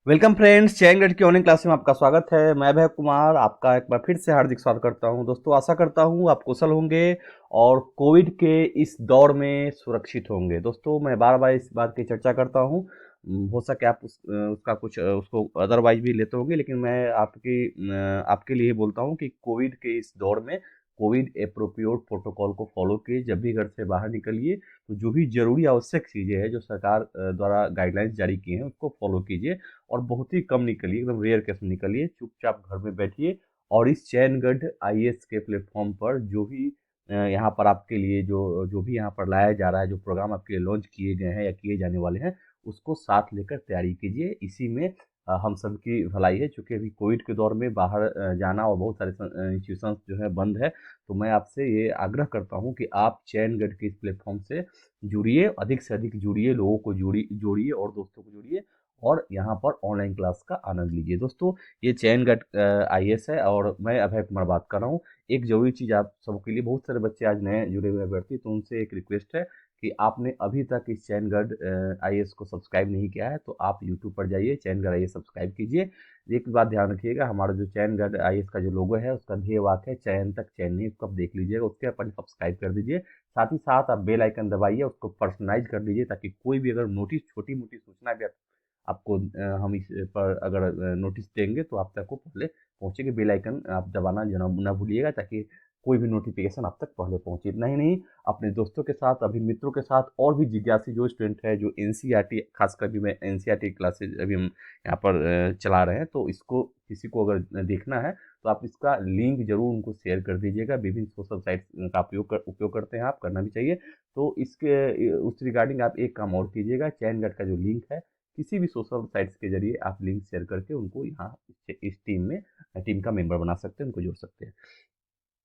Welcome friends, चैन गढ़ की online class में आपका स्वागत है। मैं भय कुमार आपका एक बार फिर से हार्दिक स्वागत करता हूं। दोस्तों, आशा करता हूं आप कुशल होंगे और कोविड के इस दौर में सुरक्षित होंगे। दोस्तों, मैं बार बार इस बात की चर्चा करता हूं। हो सके आप उसका कुछ उसको अदरवाइज भी लेते होंगे, लेकिन मैं आपके लिए बोलता हूं कि कोविड के इस दौर में कोविड एप्रोप्रिएट प्रोटोकॉल को फॉलो कीजिए। जब भी घर से बाहर निकलिए तो जो भी जरूरी आवश्यक चीज़ें हैं जो सरकार द्वारा गाइडलाइंस जारी किए हैं उसको फॉलो कीजिए और बहुत ही कम निकलिए, एकदम रेयर केस में निकलिए। चुपचाप घर में बैठिए और इस चैनगढ़ आईएएस के प्लेटफॉर्म पर जो भी यहाँ पर आपके लिए जो जो भी यहाँ पर लाया जा रहा है, जो प्रोग्राम आपके लिए लॉन्च किए गए हैं या किए जाने वाले हैं, उसको साथ लेकर तैयारी कीजिए। इसी में हम सबकी भलाई है। चूंकि अभी कोविड के दौर में बाहर जाना और बहुत सारे इंस्टीट्यूशन जो है बंद है, तो मैं आपसे ये आग्रह करता हूँ कि आप चैनगढ़ के इस प्लेटफॉर्म से जुड़िए, अधिक से अधिक जुड़िए, लोगों को जोड़िए और दोस्तों को जोड़िए और यहाँ पर ऑनलाइन क्लास का आनंद लीजिए। दोस्तों, ये चैनगढ़ आईएएस है और मैं अभय कुमार बात कर रहा हूँ। एक जरूरी चीज़ आप सबके लिए, बहुत सारे बच्चे आज नए जुड़े हुए अभ्यर्थी, तो उनसे एक रिक्वेस्ट है कि आपने अभी तक इस चैनगढ़ आईएएस को सब्सक्राइब नहीं किया है तो आप यूट्यूब पर जाइए, चैनगढ़ आईएएस सब्सक्राइब कीजिए। एक बात ध्यान रखिएगा, हमारा जो चैनगढ़ आईएएस का जो लोगो है उसका ध्येय वाक्य है चयन तक चैन नहीं। उसको आप देख लीजिएगा, उसके अपन सब्सक्राइब कर दीजिए। साथ ही साथ आप बेल आइकन दबाइए, उसको पर्सनलाइज कर दीजिए ताकि कोई भी अगर नोटिस, छोटी मोटी सूचना भी आपको हम इस पर अगर नोटिस देंगे तो आप तक को पहले पहुंचेगी। बेल आइकन आप दबाना ना भूलिएगा ताकि कोई भी नोटिफिकेशन आप तक पहले पहुंचे। इतना ही नहीं, अपने दोस्तों के साथ, अभी मित्रों के साथ और भी जिज्ञासी जो स्टूडेंट है, जो एनसीईआरटी, खासकर भी मैं एनसीईआरटी क्लासेज अभी हम यहाँ पर चला रहे हैं, तो इसको किसी को अगर देखना है तो आप इसका लिंक जरूर उनको शेयर कर दीजिएगा। विभिन्न सोशल साइट्स का उपयोग करते हैं आप, करना भी चाहिए। तो इसके उस रिगार्डिंग आप एक काम और कीजिएगा, चैनगढ़ का जो लिंक है किसी भी सोशल साइट्स के जरिए आप लिंक शेयर करके उनको यहाँ इस टीम का मेंबर बना सकते हैं, उनको जोड़ सकते हैं।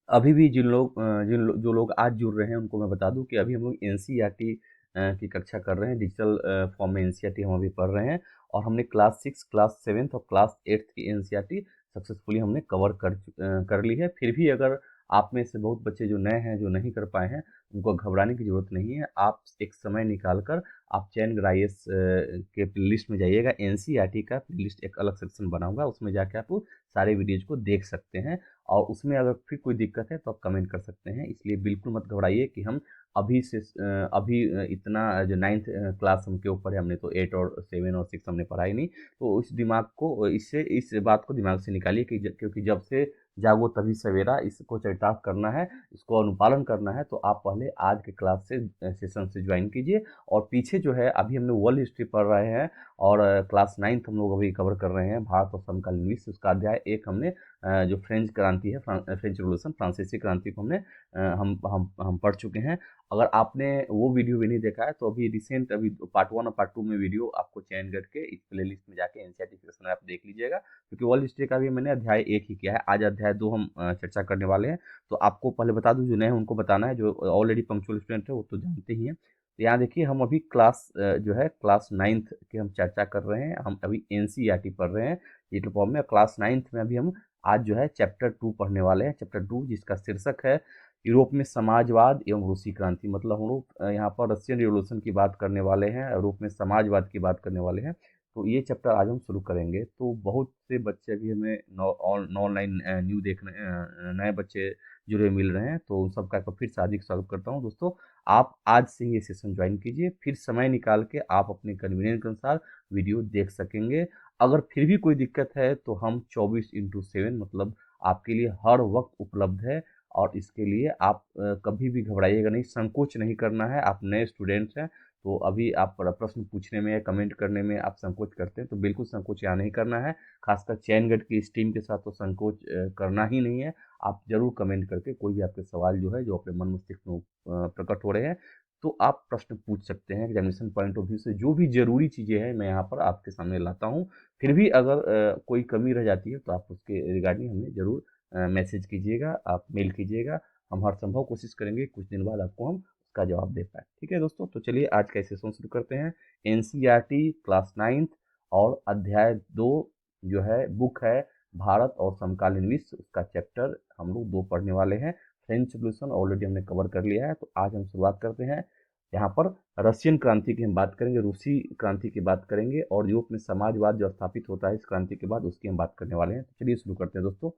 अभी भी जो लोग आज जुड़ रहे हैं उनको मैं बता दूं कि अभी हम लोग एनसीईआरटी की कक्षा कर रहे हैं। डिजिटल फॉर्म में एनसीईआरटी हम अभी पढ़ रहे हैं और हमने क्लास 6, क्लास 7 और क्लास 8 की एनसीईआरटी सक्सेसफुली हमने कवर कर ली है। फिर भी अगर आप में से बहुत बच्चे जो नए हैं, जो नहीं कर पाए हैं, उनको घबराने की ज़रूरत नहीं है। आप एक समय निकाल कर आप चैनगढ़ आईएएस के प्लेलिस्ट में जाइएगा। एनसीईआरटी का प्लेलिस्ट एक अलग सेक्शन बना हुआ है, उसमें जाके आप सारे वीडियोज को देख सकते हैं और उसमें अगर फिर कोई दिक्कत है तो आप कमेंट कर सकते हैं। इसलिए बिल्कुल मत घबराइए कि हम अभी इतना जो 9th क्लास हमके ऊपर है, हमने तो 8 और 7 और 6 हमने पढ़ा ही नहीं। तो इस बात को दिमाग से निकालिए कि क्योंकि जब से जागो तभी सवेरा, इसको चरितार्थ करना है, इसको अनुपालन करना है, तो आप पहले आज के क्लास से सेशन से ज्वाइन कीजिए। और पीछे जो है, अभी हमने वर्ल्ड हिस्ट्री पढ़ रहे हैं और क्लास 9th हम लोग अभी कवर कर रहे हैं, भारत और समकालीन विश्व। उसका अध्याय एक हमने जो फ्रेंच क्रांति है, फ्रेंच रिवॉल्यूशन, फ्रांसीसी क्रांति को हमने हम पढ़ चुके हैं। अगर आपने वो वीडियो भी नहीं देखा है तो अभी रिसेंट, अभी पार्ट 1 और पार्ट 2 में वीडियो आपको चयन करके इस प्लेलिस्ट में जाके एनसीईआरटी सेक्शन में आप देख लीजिएगा, क्योंकि वर्ल्ड हिस्ट्री का भी मैंने अध्याय 1 ही किया है। आज अध्याय 2 हम चर्चा करने वाले हैं। तो आपको पहले बता दूं, जो नए हैं उनको बताना है, जो ऑलरेडी पंक्चुअल स्टूडेंट है वो तो जानते ही हैं। तो यहाँ देखिए, हम अभी जो है क्लास 9th की हम चर्चा कर रहे हैं। हम अभी एनसीईआरटी पढ़ रहे हैं डिजिटल फॉर्म में। क्लास 9th में अभी हम आज जो है चैप्टर 2 पढ़ने वाले हैं। चैप्टर 2 जिसका शीर्षक है यूरोप में समाजवाद एवं रूसी क्रांति। मतलब हम लोग यहाँ पर रशियन रिवॉल्यूशन की बात करने वाले हैं, यूरोप में समाजवाद की बात करने वाले हैं। तो ये चैप्टर आज हम शुरू करेंगे। तो बहुत से बच्चे अभी हमें ऑनलाइन न्यू देखने, नए बच्चे जुड़े मिल रहे हैं, तो उन सबका फिर से हार्दिक स्वागत करता हूँ। दोस्तों, आप आज से ये सेशन ज्वाइन कीजिए, फिर समय निकाल के आप अपने कन्वीनियंस के अनुसार वीडियो देख सकेंगे। अगर फिर भी कोई दिक्कत है तो हम 24/7 मतलब आपके लिए हर वक्त उपलब्ध है। और इसके लिए आप कभी भी घबराइएगा नहीं, संकोच नहीं करना है। आप नए स्टूडेंट्स हैं तो अभी आप प्रश्न पूछने में या कमेंट करने में आप संकोच करते हैं, तो बिल्कुल संकोच यहाँ नहीं करना है। खासकर चैनगढ़ की इस टीम के साथ तो संकोच करना ही नहीं है। आप जरूर कमेंट करके कोई भी आपके सवाल जो है, जो अपने मन मस्तिष्क में प्रकट हो रहे हैं, तो आप प्रश्न पूछ सकते हैं। एग्जामिनेशन पॉइंट ऑफ व्यू से जो भी जरूरी चीज़ें हैं मैं यहाँ पर आपके सामने लाता हूँ। फिर भी अगर कोई कमी रह जाती है तो आप उसके रिगार्डिंग हमें ज़रूर मैसेज कीजिएगा, आप मेल कीजिएगा। हम हर संभव कोशिश करेंगे कुछ दिन बाद आपको हम उसका जवाब दे पाए। ठीक है दोस्तों, तो चलिए आज का सेशन शुरू करते हैं। एनसीईआरटी क्लास 9th और अध्याय 2 जो है, बुक है भारत और समकालीन विश्व, उसका चैप्टर हम लोग 2 पढ़ने वाले हैं। फ्रेंच रिवॉल्यूशन ऑलरेडी हमने कवर कर लिया है, तो आज हम शुरुआत करते हैं। यहाँ पर रशियन क्रांति की हम बात करेंगे, रूसी क्रांति की बात करेंगे, और यूरोप में समाजवाद जो स्थापित होता है इस क्रांति के बाद, उसकी हम बात करने वाले हैं। तो चलिए शुरू करते हैं दोस्तों।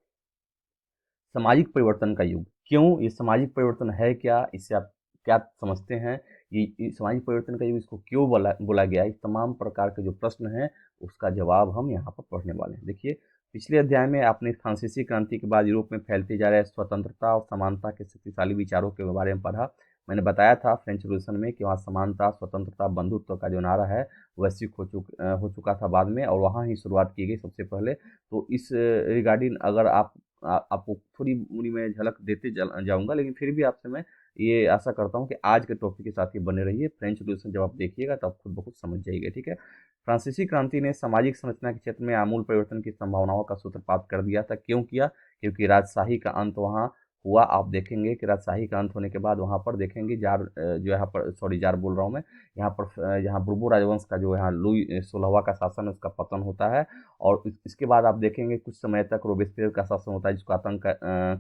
सामाजिक परिवर्तन का युग, क्यों ये सामाजिक परिवर्तन है क्या, इससे आप क्या समझते हैं, ये सामाजिक परिवर्तन का युग इसको क्यों बोला बोला गया, इस तमाम प्रकार के जो प्रश्न हैं उसका जवाब हम यहाँ पर पढ़ने वाले हैं। देखिए, पिछले अध्याय में आपने फ्रांसीसी क्रांति के बाद यूरोप में फैलते जा रहे स्वतंत्रता और समानता के शक्तिशाली विचारों के बारे में पढ़ा। मैंने बताया था फ्रेंच रिवॉल्यूशन में कि वहाँ समानता, स्वतंत्रता, बंधुत्व का जो नारा है वैश्विक हो चुका था बाद में, और वहाँ ही शुरुआत की गई सबसे पहले। तो इस रिगार्डिंग अगर आपको थोड़ी मूरी में झलक देते जाऊंगा, लेकिन फिर भी आपसे मैं ये आशा करता हूँ कि आज के टॉपिक के साथ ही बने रहिए। फ्रेंच रिवॉल्यूशन जब आप देखिएगा तब खुद ब खुद समझ जाइएगा, ठीक है। फ्रांसीसी क्रांति ने सामाजिक संरचना के क्षेत्र में आमूल परिवर्तन की संभावनाओं का सूत्रपात कर दिया था। क्यों किया? क्योंकि राजशाही का अंत वहाँ हुआ। आप देखेंगे कि राजशाही का अंत होने के बाद वहाँ पर देखेंगे जो यहाँ पर, सॉरी जार बोल रहा हूँ मैं, यहाँ पर यहाँ बुर्बो राजवंश का जो यहाँ लुई 16वां का शासन है उसका पतन होता है। और इसके बाद आप देखेंगे कुछ समय तक रोबेस्पियर का शासन होता है, जिसको आतंक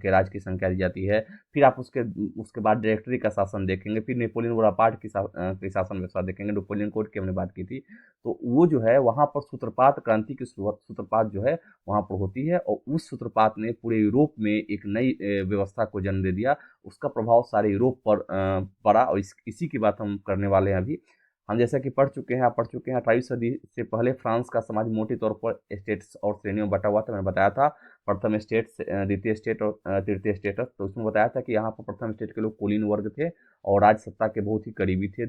के राज की संज्ञा दी जाती है। फिर आप उसके उसके बाद डायरेक्टरी का शासन देखेंगे, फिर नेपोलियन बोनापार्ट की शासन व्यवस्था देखेंगे, नेपोलियन कोड की हमने बात की थी। तो वो जो है वहाँ पर सूत्रपात, क्रांति की सूत्रपात जो है वहाँ पर होती है, और उस सूत्रपात ने पूरे यूरोप में एक नई व्यवस्था को जन्म दे दिया। उसका प्रभाव सारे यूरोप पर पड़ा, और इसी की बात हम करने वाले हैं अभी। हम जैसा कि पढ़ चुके हैं 18वीं सदी से पहले फ्रांस का समाज मोटे तौर पर स्टेट्स और श्रेणियों में बटा हुआ था। मैंने बताया था प्रथम स्टेट, द्वितीय स्टेट और तृतीय स्टेटस। तो उसमें बताया था कि यहाँ पर प्रथम स्टेट के लोग कुलीन वर्ग थे और राज सत्ता के बहुत ही करीबी थे।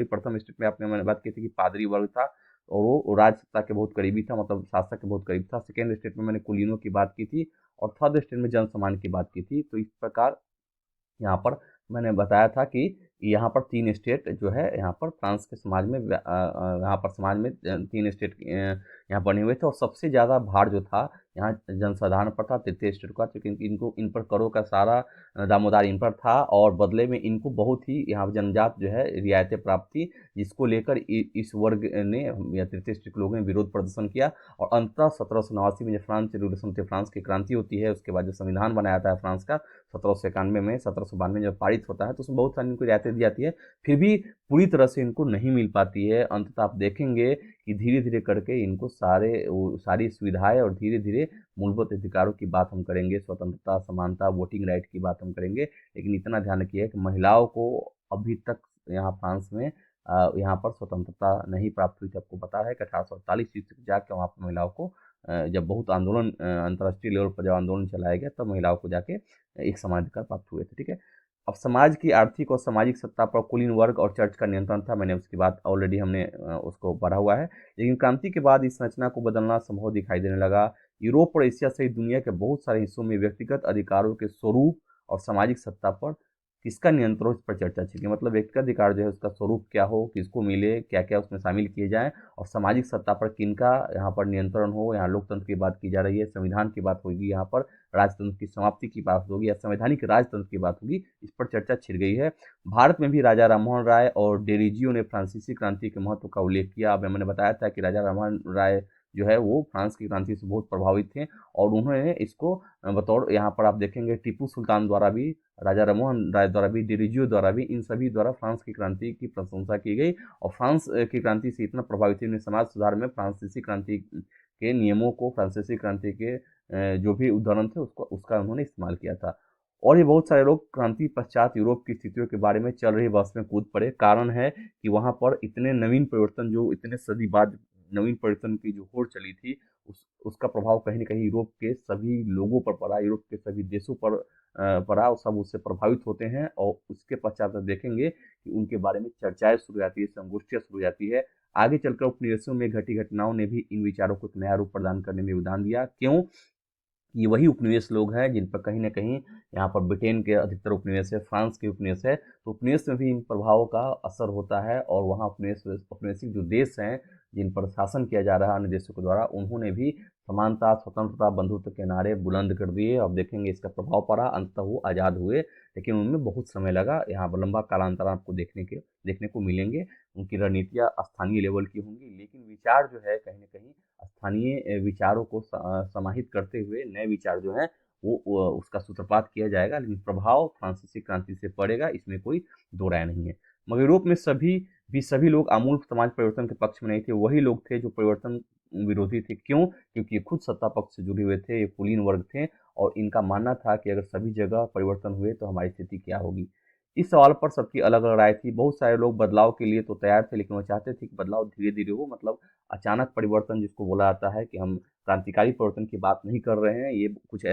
प्रथम स्टेट में आपने मैंने बात की थी कि पादरी वर्ग था, और वो राज सत्ता के बहुत करीबी था, मतलब शासक के बहुत करीब था। सेकेंड स्टेट में मैंने कुलीनों की बात की थी, और थर्ड स्टेट में जन सम्मान की बात की थी। तो इस प्रकार यहाँ पर मैंने बताया था कि यहाँ पर 3 स्टेट जो है यहाँ पर फ्रांस के समाज में यहाँ पर समाज में 3 स्टेट यहाँ बने हुए थे, और सबसे ज़्यादा भार जो था यहाँ जनसाधारण पर था, तृतीय स्टेट का, क्योंकि इनको इन पर करों का सारा दामोदार इन पर था, और बदले में इनको बहुत ही यहाँ जनजात जो है रियायतें प्राप्त थी, जिसको लेकर इस वर्ग ने या तृतीय स्टेट के लोगों ने विरोध प्रदर्शन किया। और अंततः 1789 में जब फ्रांस रिवोल्यूशन थे, फ्रांस की क्रांति होती है, उसके बाद जो संविधान बनाया था फ्रांस का 1791 में, 1792 जब पारित होता है, तो उसमें बहुत सारी इनको रियायतें दी जाती है, फिर भी पूरी तरह से इनको नहीं मिल पाती है। अंततः आप देखेंगे कि धीरे धीरे करके इनको सारी सुविधाएं और धीरे धीरे मूलभूत अधिकारों की बात हम करेंगे, स्वतंत्रता, समानता, वोटिंग राइट की बात हम करेंगे। लेकिन इतना ध्यान रखिए कि महिलाओं को अभी तक यहाँ फ्रांस में यहाँ पर स्वतंत्रता नहीं प्राप्त हुई थी। आपको पता है कि 1848 ईस्वी तक जाके वहाँ पर महिलाओं को जब बहुत आंदोलन अंतर्राष्ट्रीय लेवल पर जब आंदोलन चलाया गया, तब महिलाओं को जाके एक समान अधिकार प्राप्त हुए थे, ठीक है। अब समाज की आर्थिक और सामाजिक सत्ता पर कुलीन वर्ग और चर्च का नियंत्रण था। मैंने उसकी बात ऑलरेडी हमने उसको पढ़ा हुआ है। लेकिन क्रांति के बाद इस संरचना को बदलना संभव दिखाई देने लगा। यूरोप और एशिया सहित दुनिया के बहुत सारे हिस्सों में व्यक्तिगत अधिकारों के स्वरूप और सामाजिक सत्ता पर किसका नियंत्रण, इस पर चर्चा चली। मतलब व्यक्तिगत अधिकार जो है उसका स्वरूप क्या हो, किसको मिले, क्या क्या उसमें शामिल किए जाएं, और सामाजिक सत्ता पर किनका यहाँ पर नियंत्रण हो। यहाँ लोकतंत्र की बात की जा रही है, संविधान की बात होगी, यहाँ पर राजतंत्र की समाप्ति की बात होगी, या संवैधानिक राजतंत्र की बात होगी, इस पर चर्चा छिड़ गई है। भारत में भी राजा राममोहन राय और डेरिजियो ने फ्रांसीसी क्रांति के महत्व का उल्लेख किया। अब मैंने बताया था कि राजा राममोहन राय जो है वो फ्रांस की क्रांति से बहुत प्रभावित थे, और उन्होंने इसको बतौर, यहाँ पर आप देखेंगे टीपू सुल्तान द्वारा भी, राजा राममोहन राय द्वारा भी, डेरिजियो द्वारा भी, इन सभी द्वारा फ्रांस की क्रांति की प्रशंसा की गई। और फ्रांस की क्रांति से इतना प्रभावित हुए समाज सुधार में फ्रांसीसी क्रांति के नियमों को, फ्रांसीसी क्रांति के जो भी उदाहरण थे उसका उन्होंने इस्तेमाल किया था। और ये बहुत सारे लोग क्रांति पश्चात यूरोप की स्थितियों के बारे में चल रही बहस में कूद पड़े। कारण है कि वहाँ पर इतने नवीन परिवर्तन, जो इतने सदी बाद नवीन परिवर्तन की जो होड़ चली थी, उसका प्रभाव कहीं न कहीं यूरोप के सभी लोगों पर पड़ा, यूरोप के सभी देशों पर पड़ा, और सब उससे प्रभावित होते हैं। और उसके पश्चात आप देखेंगे कि उनके बारे में चर्चाएं शुरू हो जाती है, संगोष्ठियाँ शुरू हो जाती है। आगे चलकर उपनिवेशों में घटी घटनाओं ने भी इन विचारों को एक नया रूप प्रदान करने में योगदान दिया। क्यों? ये वही उपनिवेश लोग हैं जिन पर कहीं न कहीं, यहाँ पर ब्रिटेन के अधिकतर उपनिवेश है, फ्रांस के उपनिवेश है, तो उपनिवेश में भी इन प्रभावों का असर होता है। और वहाँ उपनिवेशिक जो देश हैं, जिन पर शासन किया जा रहा है अन्य देशों के द्वारा, उन्होंने भी समानता, स्वतंत्रता, बंधुत्व के नारे बुलंद कर दिए। अब देखेंगे इसका प्रभाव पड़ा, अंततः वो आज़ाद हुए, लेकिन उनमें बहुत समय लगा। यहाँ पर लंबा कालांतर आपको देखने को मिलेंगे। उनकी रणनीतियाँ स्थानीय लेवल की होंगी, लेकिन विचार जो है कहीं न कहीं स्थानीय विचारों को समाहित करते हुए नए विचार जो हैं वो उसका सूत्रपात किया जाएगा, लेकिन प्रभाव फ्रांसीसी क्रांति से पड़ेगा, इसमें कोई दो राय नहीं है। मगर यूरोप में सभी लोग आमूल समाज परिवर्तन के पक्ष में नहीं थे। वही लोग थे जो परिवर्तन विरोधी थे। क्यों? क्योंकि ये खुद सत्ता पक्ष से जुड़े हुए थे, ये कुलीन वर्ग थे और इनका मानना था कि अगर सभी जगह परिवर्तन हुए तो हमारी स्थिति क्या होगी। इस सवाल पर सबकी अलग अलग राय थी। बहुत सारे लोग बदलाव के लिए तो तैयार थे, लेकिन वो चाहते थे कि बदलाव धीरे धीरे हो, मतलब अचानक परिवर्तन जिसको बोला जाता है कि हम क्रांतिकारी परिवर्तन की बात नहीं कर रहे हैं। ये कुछ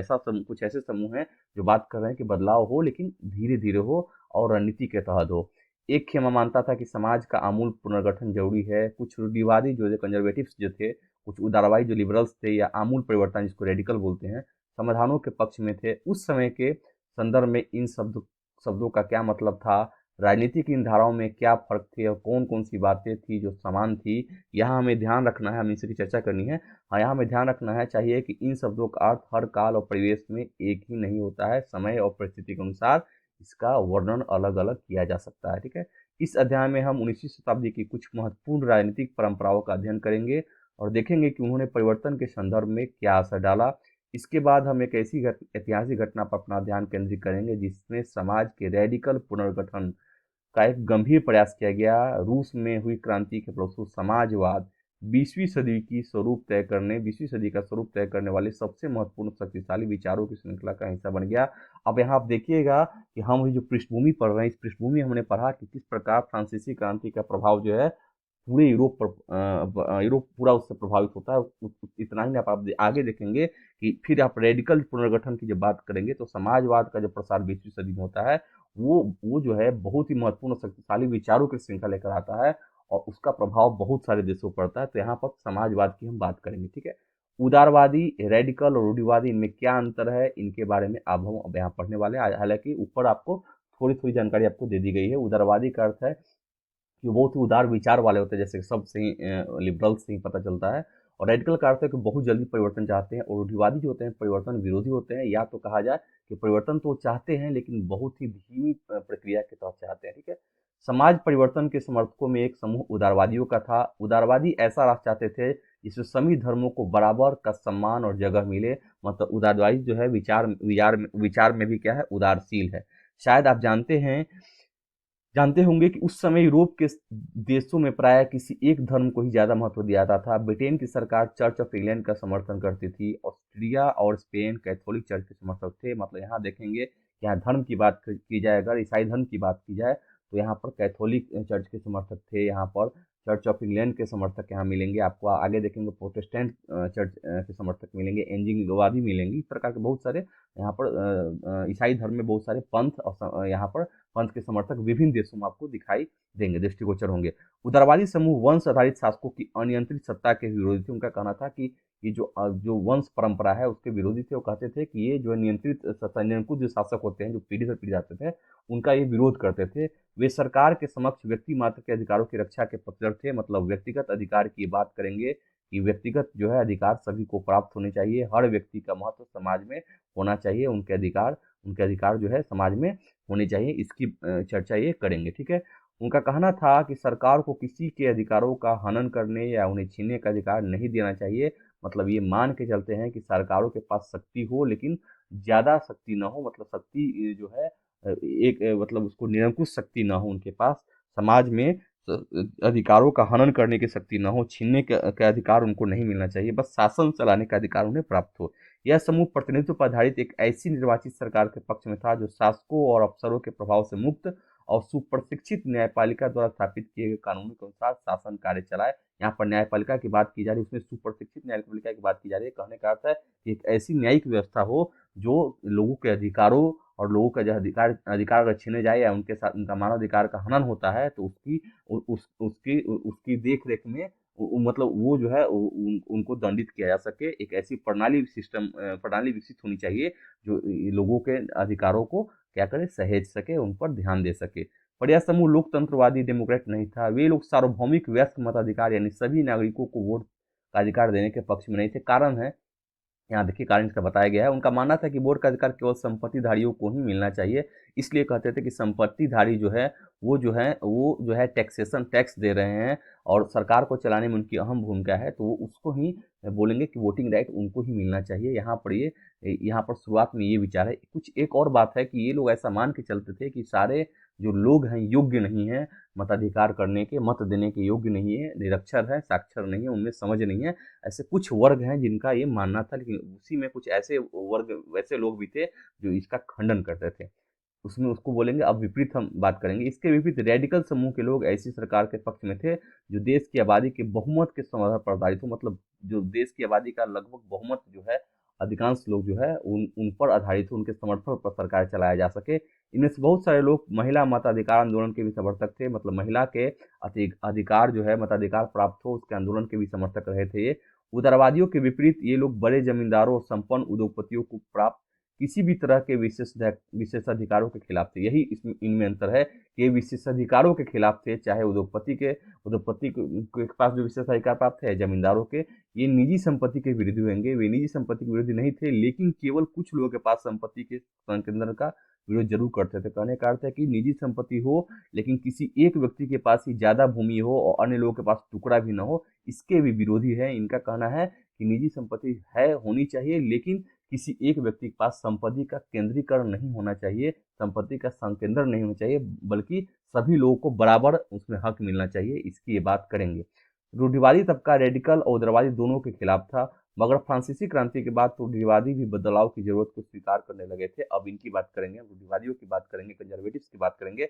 ऐसे समूह हैं जो बात कर रहे हैं कि बदलाव हो, लेकिन धीरे धीरे हो और रणनीति के तहत हो। एक खेमा मानता था कि समाज का आमूल पुनर्गठन जरूरी है। कुछ रूढ़िवादी जो कंजर्वेटिव्स जो थे, कुछ उदारवादी जो लिबरल्स थे, या आमूल परिवर्तन जिसको रेडिकल बोलते हैं, समाधानों के पक्ष में थे। उस समय के संदर्भ में इन शब्दों का क्या मतलब था, राजनीति की इन धाराओं में क्या फर्क थे और कौन कौन सी बातें थी जो समान थी, यहाँ हमें ध्यान रखना है, हमें इसकी चर्चा करनी है। हाँ, यहाँ हमें ध्यान रखना है चाहिए कि इन शब्दों का अर्थ हर काल और परिवेश में एक ही नहीं होता है। समय और परिस्थिति के अनुसार इसका वर्णन अलग अलग किया जा सकता है। ठीक है। इस अध्याय में हम 19वीं शताब्दी की कुछ महत्वपूर्ण राजनीतिक परंपराओं का अध्ययन करेंगे और देखेंगे कि उन्होंने परिवर्तन के संदर्भ में क्या असर डाला। इसके बाद हम एक ऐसी ऐतिहासिक घटना पर अपना ध्यान केंद्रित करेंगे जिसमें समाज के रेडिकल पुनर्गठन का एक गंभीर प्रयास किया गया। रूस में हुई क्रांति के फलस्वरूप समाजवाद 20वीं सदी का स्वरूप तय करने वाले सबसे महत्वपूर्ण शक्तिशाली विचारों की श्रृंखला का हिस्सा बन गया। अब यहाँ आप देखिएगा कि हम जो पृष्ठभूमि पढ़ रहे हैं, इस पृष्ठभूमि हमने पढ़ा कि किस प्रकार फ्रांसीसी क्रांति का प्रभाव जो है पूरे यूरोप पर यूरोप पूरा उससे प्रभावित होता है। इतना ही नहीं, आप आगे देखेंगे कि फिर आप रेडिकल पुनर्गठन की जब बात करेंगे तो समाजवाद का जो प्रसार 20वीं सदी में होता है, वो जो है बहुत ही महत्वपूर्ण शक्तिशाली विचारों की श्रृंखला लेकर आता है और उसका प्रभाव बहुत सारे देशों पर पड़ता है। तो यहाँ पर समाजवाद की हम बात करेंगे। ठीक है। उदारवादी, रेडिकल और रूढ़िवादी, इनमें क्या अंतर है, इनके बारे में अब यहाँ पढ़ने वाले हैं। हालांकि ऊपर आपको थोड़ी थोड़ी जानकारी आपको दे दी गई है। उदारवादी का अर्थ है कि वो बहुत ही उदार विचार वाले होते हैं, जैसे सब से ही लिबरल से ही पता चलता है। और रेडिकल का अर्थ है कि बहुत जल्दी परिवर्तन चाहते हैं। और रूढ़िवादी जो होते हैं परिवर्तन विरोधी होते हैं, या तो कहा जाए कि परिवर्तन तो चाहते हैं लेकिन बहुत ही धीमी प्रक्रिया के तहत चाहते हैं। ठीक है। समाज परिवर्तन के समर्थकों में एक समूह उदारवादियों का था। उदारवादी ऐसा राष्ट्र चाहते थे जिसमें सभी धर्मों को बराबर का सम्मान और जगह मिले। मतलब उदारवादी जो है विचार में भी क्या है, उदारशील है। शायद आप जानते होंगे कि उस समय यूरोप के देशों में प्राय किसी एक धर्म को ही ज़्यादा महत्व दिया जाता था। ब्रिटेन की सरकार चर्च ऑफ इंग्लैंड का समर्थन करती थी। ऑस्ट्रिया और स्पेन कैथोलिक चर्च के समर्थक थे। मतलब यहाँ देखेंगे कि यहाँ धर्म की बात की जाए, अगर ईसाई धर्म की बात की जाए तो यहाँ पर कैथोलिक चर्च के समर्थक थे। यहाँ पर चर्च ऑफ इंग्लैंड के समर्थक यहाँ मिलेंगे आपको। आगे देखेंगे प्रोटेस्टेंट चर्च के समर्थक मिलेंगे, एंजिलोवादी मिलेंगे। इस प्रकार के बहुत सारे यहाँ पर ईसाई धर्म में बहुत सारे पंथ और यहाँ पर पंथ के समर्थक विभिन्न देशों में आपको दिखाई देंगे, दृष्टिगोचर होंगे। उदारवादी समूह वंश आधारित शासकों की अनियंत्रित सत्ता के विरोधी थे। उनका कहना था कि ये जो वंश परंपरा है उसके विरोधी थे। वो कहते थे कि ये जो नियंत्रित सत्ता, निरंकुश जो शासक होते हैं, जो पीढ़ी से पीढ़ी जाते थे, उनका ये विरोध करते थे। वे सरकार के समक्ष व्यक्ति मात्र के अधिकारों की रक्षा के पक्षधर थे। मतलब व्यक्तिगत अधिकार की बात करेंगे कि व्यक्तिगत जो है अधिकार सभी को प्राप्त होने चाहिए। हर व्यक्ति का महत्व समाज में होना चाहिए। उनके अधिकार जो है समाज में होनी चाहिए। इसकी चर्चा ये करेंगे। ठीक है। उनका कहना था कि सरकार को किसी के अधिकारों का हनन करने या उन्हें छीनने का अधिकार नहीं देना चाहिए। मतलब ये मान के चलते हैं कि सरकारों के पास शक्ति हो लेकिन ज़्यादा शक्ति ना हो। मतलब शक्ति जो है एक मतलब उसको निरंकुश शक्ति ना हो उनके पास। समाज में अधिकारों का हनन करने की शक्ति ना हो, छीनने का अधिकार उनको नहीं मिलना चाहिए। बस शासन चलाने का अधिकार उन्हें प्राप्त हो। यह समूह प्रतिनिधित्व पर आधारित एक ऐसी निर्वाचित सरकार के पक्ष में था जो शासकों और अफसरों के प्रभाव से मुक्त और सुप्रशिक्षित न्यायपालिका द्वारा स्थापित किए गए कानूनों के अनुसार शासन कार्य चलाए। यहाँ पर न्यायपालिका की बात की जा रही है, उसमें सुप्रशिक्षित न्यायपालिका की बात की जा रही है। कहने का अर्थ है कि एक ऐसी न्यायिक व्यवस्था हो जो लोगों के अधिकारों और लोगों का जो अधिकार अगर छीने जाए या उनके साथ उनका मानव अधिकार का हनन होता है तो उसकी देख रेख में मतलब वो जो है उनको दंडित किया जा सके। एक ऐसी प्रणाली विकसित होनी चाहिए जो लोगों के अधिकारों को क्या करे, सहेज सके, उन पर ध्यान दे सके। पर यह समूह लोकतंत्रवादी डेमोक्रेट नहीं था। वे लोग सार्वभौमिक वयस्क मताधिकार यानी सभी नागरिकों को वोट का अधिकार देने के पक्ष में नहीं थे। कारण है, यहाँ देखिए कारण इसका बताया गया है। उनका मानना था कि वोट का अधिकार केवल संपत्तिधारियों को ही मिलना चाहिए। इसलिए कहते थे कि संपत्तिधारी जो है वो जो है टैक्सेशन टैक्स दे रहे हैं और सरकार को चलाने में उनकी अहम भूमिका है, तो वो उसको ही बोलेंगे कि वोटिंग राइट उनको ही मिलना चाहिए। यहाँ पर शुरुआत में ये विचार है। कुछ एक और बात है कि ये लोग ऐसा मान के चलते थे कि सारे जो लोग हैं योग्य नहीं हैं मताधिकार करने के, मत देने के योग्य नहीं है, निरक्षर है, साक्षर नहीं है, उनमें समझ नहीं है। ऐसे कुछ वर्ग हैं जिनका ये मानना था, लेकिन उसी में कुछ ऐसे वर्ग वैसे लोग भी थे जो इसका खंडन करते थे। उसमें उसको बोलेंगे, अब विपरीत हम बात करेंगे। इसके विपरीत रेडिकल समूह के लोग ऐसी सरकार के पक्ष में थे जो देश की आबादी के बहुमत के समर्थन पर आधारित हो, मतलब जो देश की आबादी का लगभग बहुमत जो है, अधिकांश लोग जो है उन पर आधारित हो, उनके समर्थन पर सरकार चलाया जा सके। इनमें से बहुत सारे लोग महिला मताधिकार आंदोलन के भी समर्थक थे, मतलब महिला के अधिकार जो है मताधिकार प्राप्त हो उसके आंदोलन के भी समर्थक रहे थे ये। उदारवादियों के विपरीत ये लोग बड़े जमींदारों और संपन्न उद्योगपतियों को प्राप्त किसी भी तरह के विशेषाधिकारों के खिलाफ थे। यही इसमें इनमें अंतर है कि ये विशेषाधिकारों के खिलाफ थे, चाहे उद्योगपति के पास जो विशेषाधिकार प्राप्त है, जमींदारों के। ये निजी संपत्ति के विरोधी होंगे, वे निजी संपत्ति के विरोधी नहीं थे, लेकिन केवल कुछ लोगों के पास संपत्ति के संकेंद्रण का विरोध जरूर करते थे। कहने का अर्थ है कि निजी संपत्ति हो लेकिन किसी एक व्यक्ति के पास ही ज्यादा भूमि हो और अन्य लोगों के पास टुकड़ा भी ना हो, इसके भी विरोधी है। इनका कहना है कि निजी संपत्ति है होनी चाहिए, लेकिन किसी एक व्यक्ति के पास संपत्ति का केंद्रीकरण नहीं होना चाहिए, संपत्ति का संकेंद्रण नहीं होना चाहिए, बल्कि सभी लोगों को बराबर उसमें हक मिलना चाहिए। इसकी ये बात करेंगे। रूढ़िवादी तबका रेडिकल और उदारवादी दोनों के खिलाफ था, मगर फ्रांसीसी क्रांति के बाद तो रूढ़िवादी भी बदलाव की जरूरत को स्वीकार करने लगे थे। अब इनकी बात करेंगे, रूढ़िवादियों की बात करेंगे, कंजर्वेटिव्स की बात करेंगे।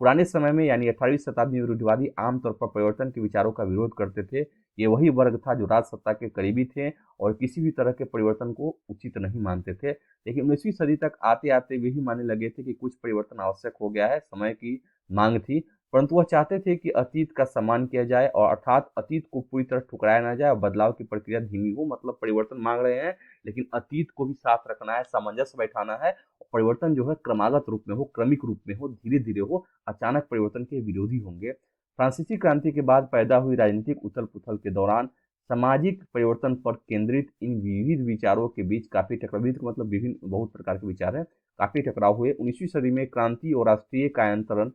पुराने समय में यानी 18वीं शताब्दी में रूढ़िवादी आमतौर पर परिवर्तन के विचारों का विरोध करते थे। ये वही वर्ग था जो राज सत्ता के करीबी थे और किसी भी तरह के परिवर्तन को उचित नहीं मानते थे। लेकिन 19वीं सदी तक आते आते वे ही मानने लगे थे कि कुछ परिवर्तन आवश्यक हो गया है, समय की मांग थी। परंतु वह चाहते थे कि अतीत का सम्मान किया जाए, और अर्थात अतीत को पूरी तरह ठुकराया ना जाए और बदलाव की प्रक्रिया धीमी हो। मतलब परिवर्तन मांग रहे हैं लेकिन अतीत को भी साथ रखना है, सामंजस्य बैठाना है, और परिवर्तन जो है क्रमागत रूप में हो, क्रमिक रूप में हो, धीरे धीरे हो। अचानक परिवर्तन के विरोधी होंगे। फ्रांसीसी क्रांति के बाद पैदा हुई राजनीतिक उथल पुथल के दौरान सामाजिक परिवर्तन पर केंद्रित इन विविध विचारों के बीच काफी टकराव, विविध का मतलब विभिन्न बहुत प्रकार के विचार हैं, काफी टकराव हुए। 19वीं सदी में क्रांति और राष्ट्रीय कायांतरण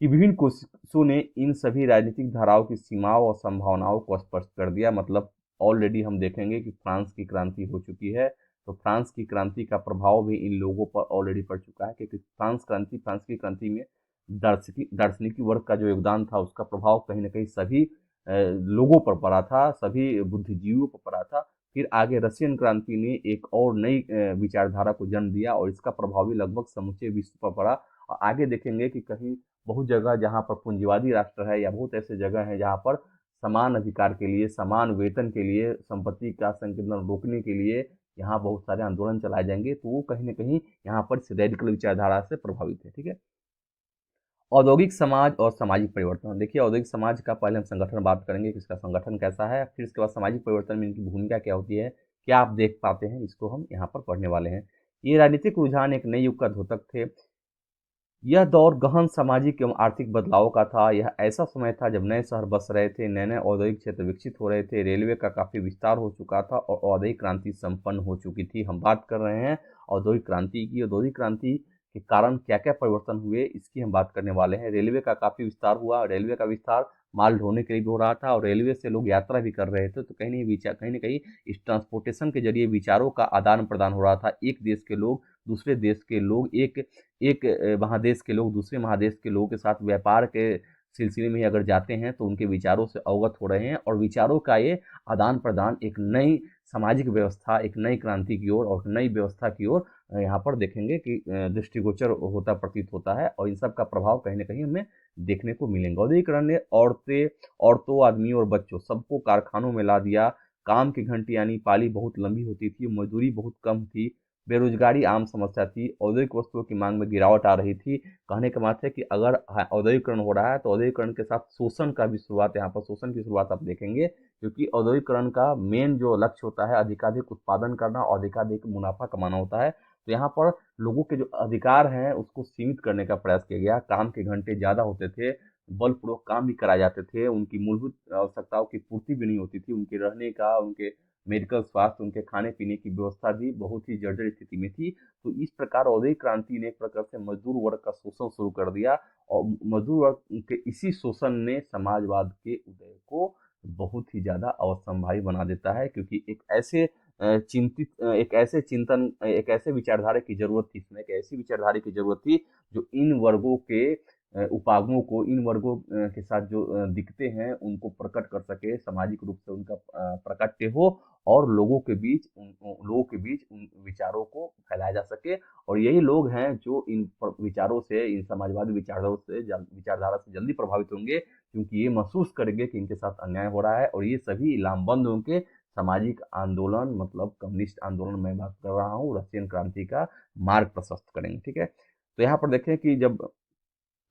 की विभिन्न कोशिशों ने इन सभी राजनीतिक धाराओं की सीमाओं और संभावनाओं को स्पष्ट कर दिया। मतलब ऑलरेडी हम देखेंगे कि फ्रांस की क्रांति हो चुकी है, तो फ्रांस की क्रांति का प्रभाव भी इन लोगों पर ऑलरेडी पड़ चुका है, क्योंकि फ्रांस की क्रांति में दार्शनिक वर्ग का जो योगदान था उसका प्रभाव कहीं ना कहीं सभी लोगों पर पड़ा था, सभी बुद्धिजीवियों पर पड़ा था। फिर आगे रशियन क्रांति ने एक और नई विचारधारा को जन्म दिया और इसका प्रभाव भी लगभग समूचे विश्व पर पड़ा। और आगे देखेंगे कि कहीं बहुत जगह जहाँ पर पूंजीवादी राष्ट्र है या बहुत ऐसे जगह हैं जहाँ पर समान अधिकार के लिए, समान वेतन के लिए, संपत्ति का संकेंद्रण रोकने के लिए यहाँ बहुत सारे आंदोलन चलाए जाएंगे, तो वो कहीं ना कहीं यहाँ पर रेडिकल विचारधारा से प्रभावित है। ठीक है। औद्योगिक समाज और सामाजिक परिवर्तन। देखिए, औद्योगिक समाज का पहले हम संगठन बात करेंगे कि इसका संगठन कैसा है, फिर इसके बाद सामाजिक परिवर्तन में इनकी भूमिका क्या होती है, क्या आप देख पाते हैं, इसको हम यहाँ पर पढ़ने वाले हैं। ये राजनीतिक रुझान एक नए युग का द्योतक थे। यह दौर गहन सामाजिक एवं आर्थिक बदलाव का था। यह ऐसा समय था जब नए शहर बस रहे थे, नए नए औद्योगिक क्षेत्र विकसित हो रहे थे, रेलवे का काफ़ी विस्तार हो चुका था और औद्योगिक क्रांति संपन्न हो चुकी थी। हम बात कर रहे हैं औद्योगिक क्रांति की। औद्योगिक क्रांति के कारण क्या क्या परिवर्तन हुए इसकी हम बात करने वाले हैं। रेलवे का काफ़ी विस्तार हुआ। रेलवे का विस्तार माल ढोने के लिए भी हो रहा था और रेलवे से लोग यात्रा भी कर रहे थे, तो कहीं ना कहीं इस ट्रांसपोर्टेशन के जरिए विचारों का आदान प्रदान हो रहा था। एक देश के लोग दूसरे देश के लोग, एक एक महादेश के लोग दूसरे महादेश के लोगों के साथ व्यापार के सिलसिले में अगर जाते हैं तो उनके विचारों से अवगत हो रहे हैं, और विचारों का ये आदान प्रदान एक नई सामाजिक व्यवस्था, एक नई क्रांति की ओर और नई व्यवस्था की ओर यहाँ पर देखेंगे कि दृष्टिगोचर होता प्रतीत होता है, और इन सब का प्रभाव कहीं ना कहीं हमें देखने को मिलेंगे। औद्योगिकरण ने औरतों, आदमियों और बच्चों सबको कारखानों में ला दिया। काम की घंटी यानी पाली बहुत लंबी होती थी, मजदूरी बहुत कम थी, बेरोजगारी आम समस्या थी, औद्योगिक वस्तुओं की मांग में गिरावट आ रही थी। कहने का मतलब है कि अगर औद्योगिकरण हो रहा है तो औद्योगिकरण के साथ शोषण का भी शुरुआत, यहाँ पर शोषण की शुरुआत आप देखेंगे, क्योंकि औद्योगिकरण का मेन जो लक्ष्य होता है अधिकाधिक उत्पादन करना और अधिकाधिक मुनाफा कमाना होता है। तो यहाँ पर लोगों के जो अधिकार हैं उसको सीमित करने का प्रयास किया गया। काम के घंटे ज़्यादा होते थे, बलपूर्वक काम भी कराए जाते थे, उनकी मूलभूत आवश्यकताओं की पूर्ति भी नहीं होती थी, उनके रहने का, उनके मेडिकल स्वास्थ्य, उनके खाने-पीने की व्यवस्था भी बहुत ही जर्जर स्थिति में थी। तो इस प्रकार औद्योगिक क्रांति ने एक प्रकार से मजदूर वर्ग का शोषण शुरू कर दिया और मजदूर वर्ग के इसी शोषण ने समाजवाद के उदय को बहुत ही ज़्यादा अवश्यंभावी बना देता है, क्योंकि एक ऐसे विचारधारा की ज़रूरत थी, इसमें एक ऐसी विचारधारा की ज़रूरत थी जो इन वर्गों के उपागमों को, इन वर्गों के साथ जो दिखते हैं उनको प्रकट कर सके, सामाजिक रूप से उनका प्राकट्य हो और लोगों के बीच उन विचारों को फैलाया जा सके। और यही लोग हैं जो इन विचारों से, इन समाजवादी विचारधारा से जल्दी प्रभावित होंगे, क्योंकि ये महसूस करेंगे कि इनके साथ अन्याय हो रहा है और ये सभी लामबंद होंगे। सामाजिक आंदोलन, मतलब कम्युनिस्ट आंदोलन मैं बात कर रहा हूँ, रशियन क्रांति का मार्ग प्रशस्त करेंगे। ठीक है, तो यहाँ पर देखें कि जब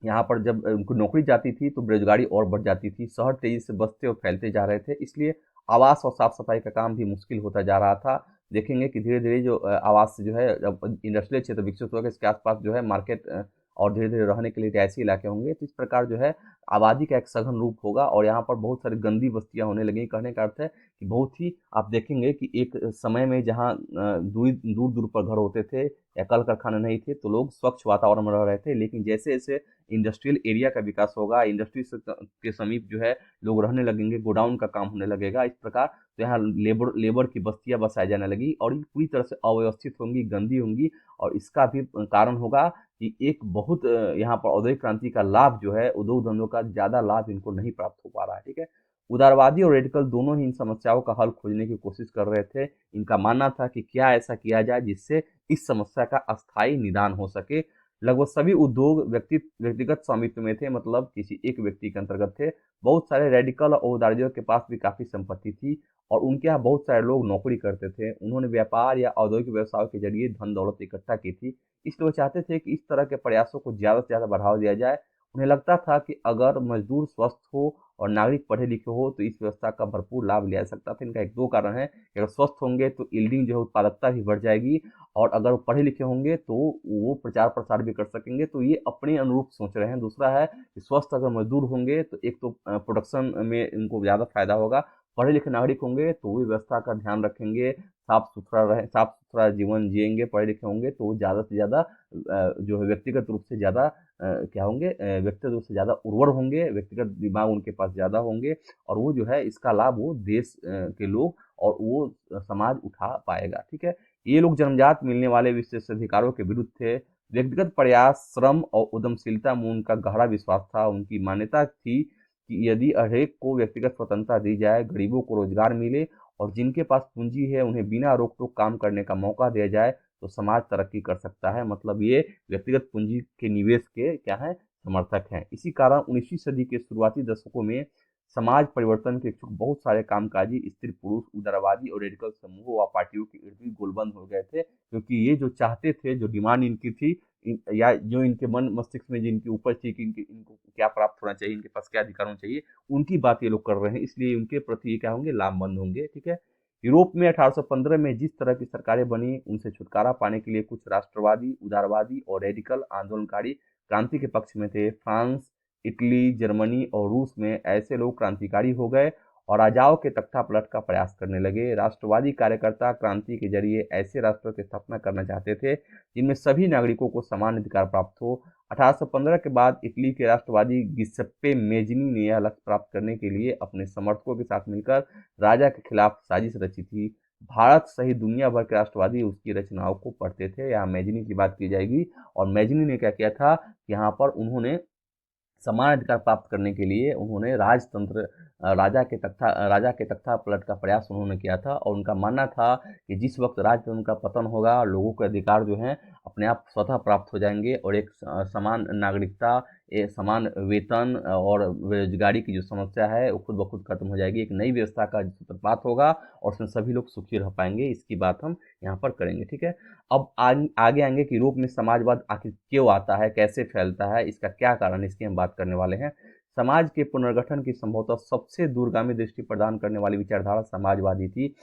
उनको नौकरी जाती थी तो बेरोजगारी और बढ़ जाती थी, शहर तेजी से बसते और फैलते जा रहे थे, इसलिए आवास और साफ सफाई का काम भी मुश्किल होता जा रहा था। देखेंगे कि धीरे धीरे जो आवास जो है, जब इंडस्ट्रियल क्षेत्र विकसित होगा, इसके आसपास जो है मार्केट और धीरे धीरे रहने के लिए रिहायशी इलाके होंगे, तो इस प्रकार जो है आबादी का एक सघन रूप होगा और यहाँ पर बहुत सारी गंदी बस्तियां होने लगेंगी। कहने का अर्थ है कि बहुत ही, आप देखेंगे कि एक समय में जहाँ दूर दूर पर घर होते थे या कल कारखाने नहीं थे, तो लोग स्वच्छ वातावरण में रह रहे थे, लेकिन जैसे जैसे इंडस्ट्रियल एरिया का विकास होगा, इंडस्ट्री के समीप जो है लोग रहने लगेंगे, गोडाउन का काम होने लगेगा, इस प्रकार तो यहाँ लेबर की बस्तियां बसाई जाने लगी और ये पूरी तरह से अव्यवस्थित होंगी, गंदी होंगी। और इसका भी कारण होगा कि एक बहुत यहाँ पर औद्योगिक क्रांति का लाभ जो है, उद्योग धंधों का ज़्यादा लाभ इनको नहीं प्राप्त हो पा रहा है। ठीक है, उदारवादी और रेडिकल दोनों ही इन समस्याओं का हल खोजने की कोशिश कर रहे थे। इनका मानना था कि क्या ऐसा किया जाए जिससे इस समस्या का अस्थायी निदान हो सके। लगभग सभी उद्योग व्यक्तिगत स्वामित्व में थे, मतलब किसी एक व्यक्ति के अंतर्गत थे। बहुत सारे रेडिकल और उदारवादियों के पास भी काफी संपत्ति थी और उनके यहाँ बहुत सारे लोग नौकरी करते थे। उन्होंने व्यापार या औद्योगिक व्यवसाय के जरिए धन दौलत इकट्ठा की थी, इसलिए वो चाहते थे कि इस तरह के प्रयासों को ज़्यादा से ज़्यादा बढ़ावा दिया जाए। उन्हें लगता था कि अगर मजदूर स्वस्थ हो और नागरिक पढ़े लिखे हो तो इस व्यवस्था का भरपूर लाभ लिया जा सकता था। इनका एक दो कारण है कि अगर स्वस्थ होंगे तो यील्डिंग जो है, उत्पादकता भी बढ़ जाएगी, और अगर वो पढ़े लिखे होंगे तो वो प्रचार प्रसार भी कर सकेंगे। तो ये अपने अनुरूप सोच रहे हैं। दूसरा है कि स्वस्थ अगर मजदूर होंगे तो एक तो प्रोडक्शन में इनको ज़्यादा फायदा होगा, पढ़े लिखे नागरिक होंगे तो वो व्यवस्था का ध्यान रखेंगे, साफ सुथरा जीवन जिएंगे, पढ़े लिखे होंगे तो वो ज़्यादा से ज़्यादा जो है व्यक्तिगत रूप से ज़्यादा क्या होंगे, व्यक्तिगत रूप से ज़्यादा उर्वर होंगे, व्यक्तिगत दिमाग उनके पास ज़्यादा होंगे और वो जो है इसका लाभ वो देश के लोग और वो समाज उठा पाएगा। ठीक है, ये लोग जन्मजात मिलने वाले विशेष अधिकारों के विरुद्ध थे। व्यक्तिगत प्रयास, श्रम और उद्यमशीलता में उनका गहरा विश्वास था। उनकी मान्यता थी कि यदि हरेक को व्यक्तिगत स्वतंत्रता दी जाए, गरीबों को रोजगार मिले और जिनके पास पूंजी है उन्हें बिना रोक टोक काम करने का मौका दिया जाए, तो समाज तरक्की कर सकता है। मतलब ये व्यक्तिगत पूंजी के निवेश के क्या है, समर्थक हैं। इसी कारण 19वीं सदी के शुरुआती दशकों में समाज परिवर्तन के इच्छुक बहुत सारे कामकाजी स्त्री पुरुष उदारवादी और रेडिकल समूहों व पार्टियों के इर्द गिर्द गोलबंद हो गए थे, क्योंकि ये जो चाहते थे, जो डिमांड इनकी थी, या जो इनके मन मस्तिष्क में जिनकी उपज थी कि इनको क्या प्राप्त होना चाहिए, इनके पास क्या अधिकार होना चाहिए, उनकी बात ये लोग कर रहे हैं, इसलिए उनके प्रति ये क्या होंगे, लामबंद होंगे। ठीक है, यूरोप में 1815 में जिस तरह की सरकारें बनी, उनसे छुटकारा पाने के लिए कुछ राष्ट्रवादी, उदारवादी और रेडिकल आंदोलनकारी क्रांति के पक्ष में थे। फ्रांस, इटली, जर्मनी और रूस में ऐसे लोग क्रांतिकारी हो गए और राजाओं के तख्ता पलट का प्रयास करने लगे। राष्ट्रवादी कार्यकर्ता क्रांति के जरिए ऐसे राष्ट्रों की स्थापना करना चाहते थे जिनमें सभी नागरिकों को समान अधिकार प्राप्त हो। 1815 के बाद इटली के राष्ट्रवादी गिसेप्पे मेज़िनी ने यह लक्ष्य प्राप्त करने के लिए अपने समर्थकों के साथ मिलकर राजा के खिलाफ साजिश रची थी। भारत सहित दुनिया भर के राष्ट्रवादी उसकी रचनाओं को पढ़ते थे। यहाँ मेज़िनी की बात की जाएगी और मेज़िनी ने क्या किया था, यहाँ पर उन्होंने समान अधिकार प्राप्त करने के लिए उन्होंने राजतंत्र, राजा के तख्ता पलट का प्रयास उन्होंने किया था और उनका मानना था कि जिस वक्त राजतंत्र का पतन होगा, लोगों के अधिकार जो हैं अपने आप स्वतः प्राप्त हो जाएंगे और एक समान नागरिकता, एक समान वेतन और बेरोजगारी की जो समस्या है वो खुद ब खुद खत्म हो जाएगी। एक नई व्यवस्था का सूत्रपात होगा और उसमें सभी लोग सुखी रह पाएंगे। इसकी बात हम यहाँ पर करेंगे। ठीक है, अब आगे आएंगे कि यूरोप में समाजवाद आखिर क्यों आता है, कैसे फैलता है, इसका क्या कारण है, इसकी हम बात करने वाले हैं। समाज के पुनर्गठन की संभवतः सबसे दूरगामी दृष्टि प्रदान करने वाली विचारधारा समाजवादी थी।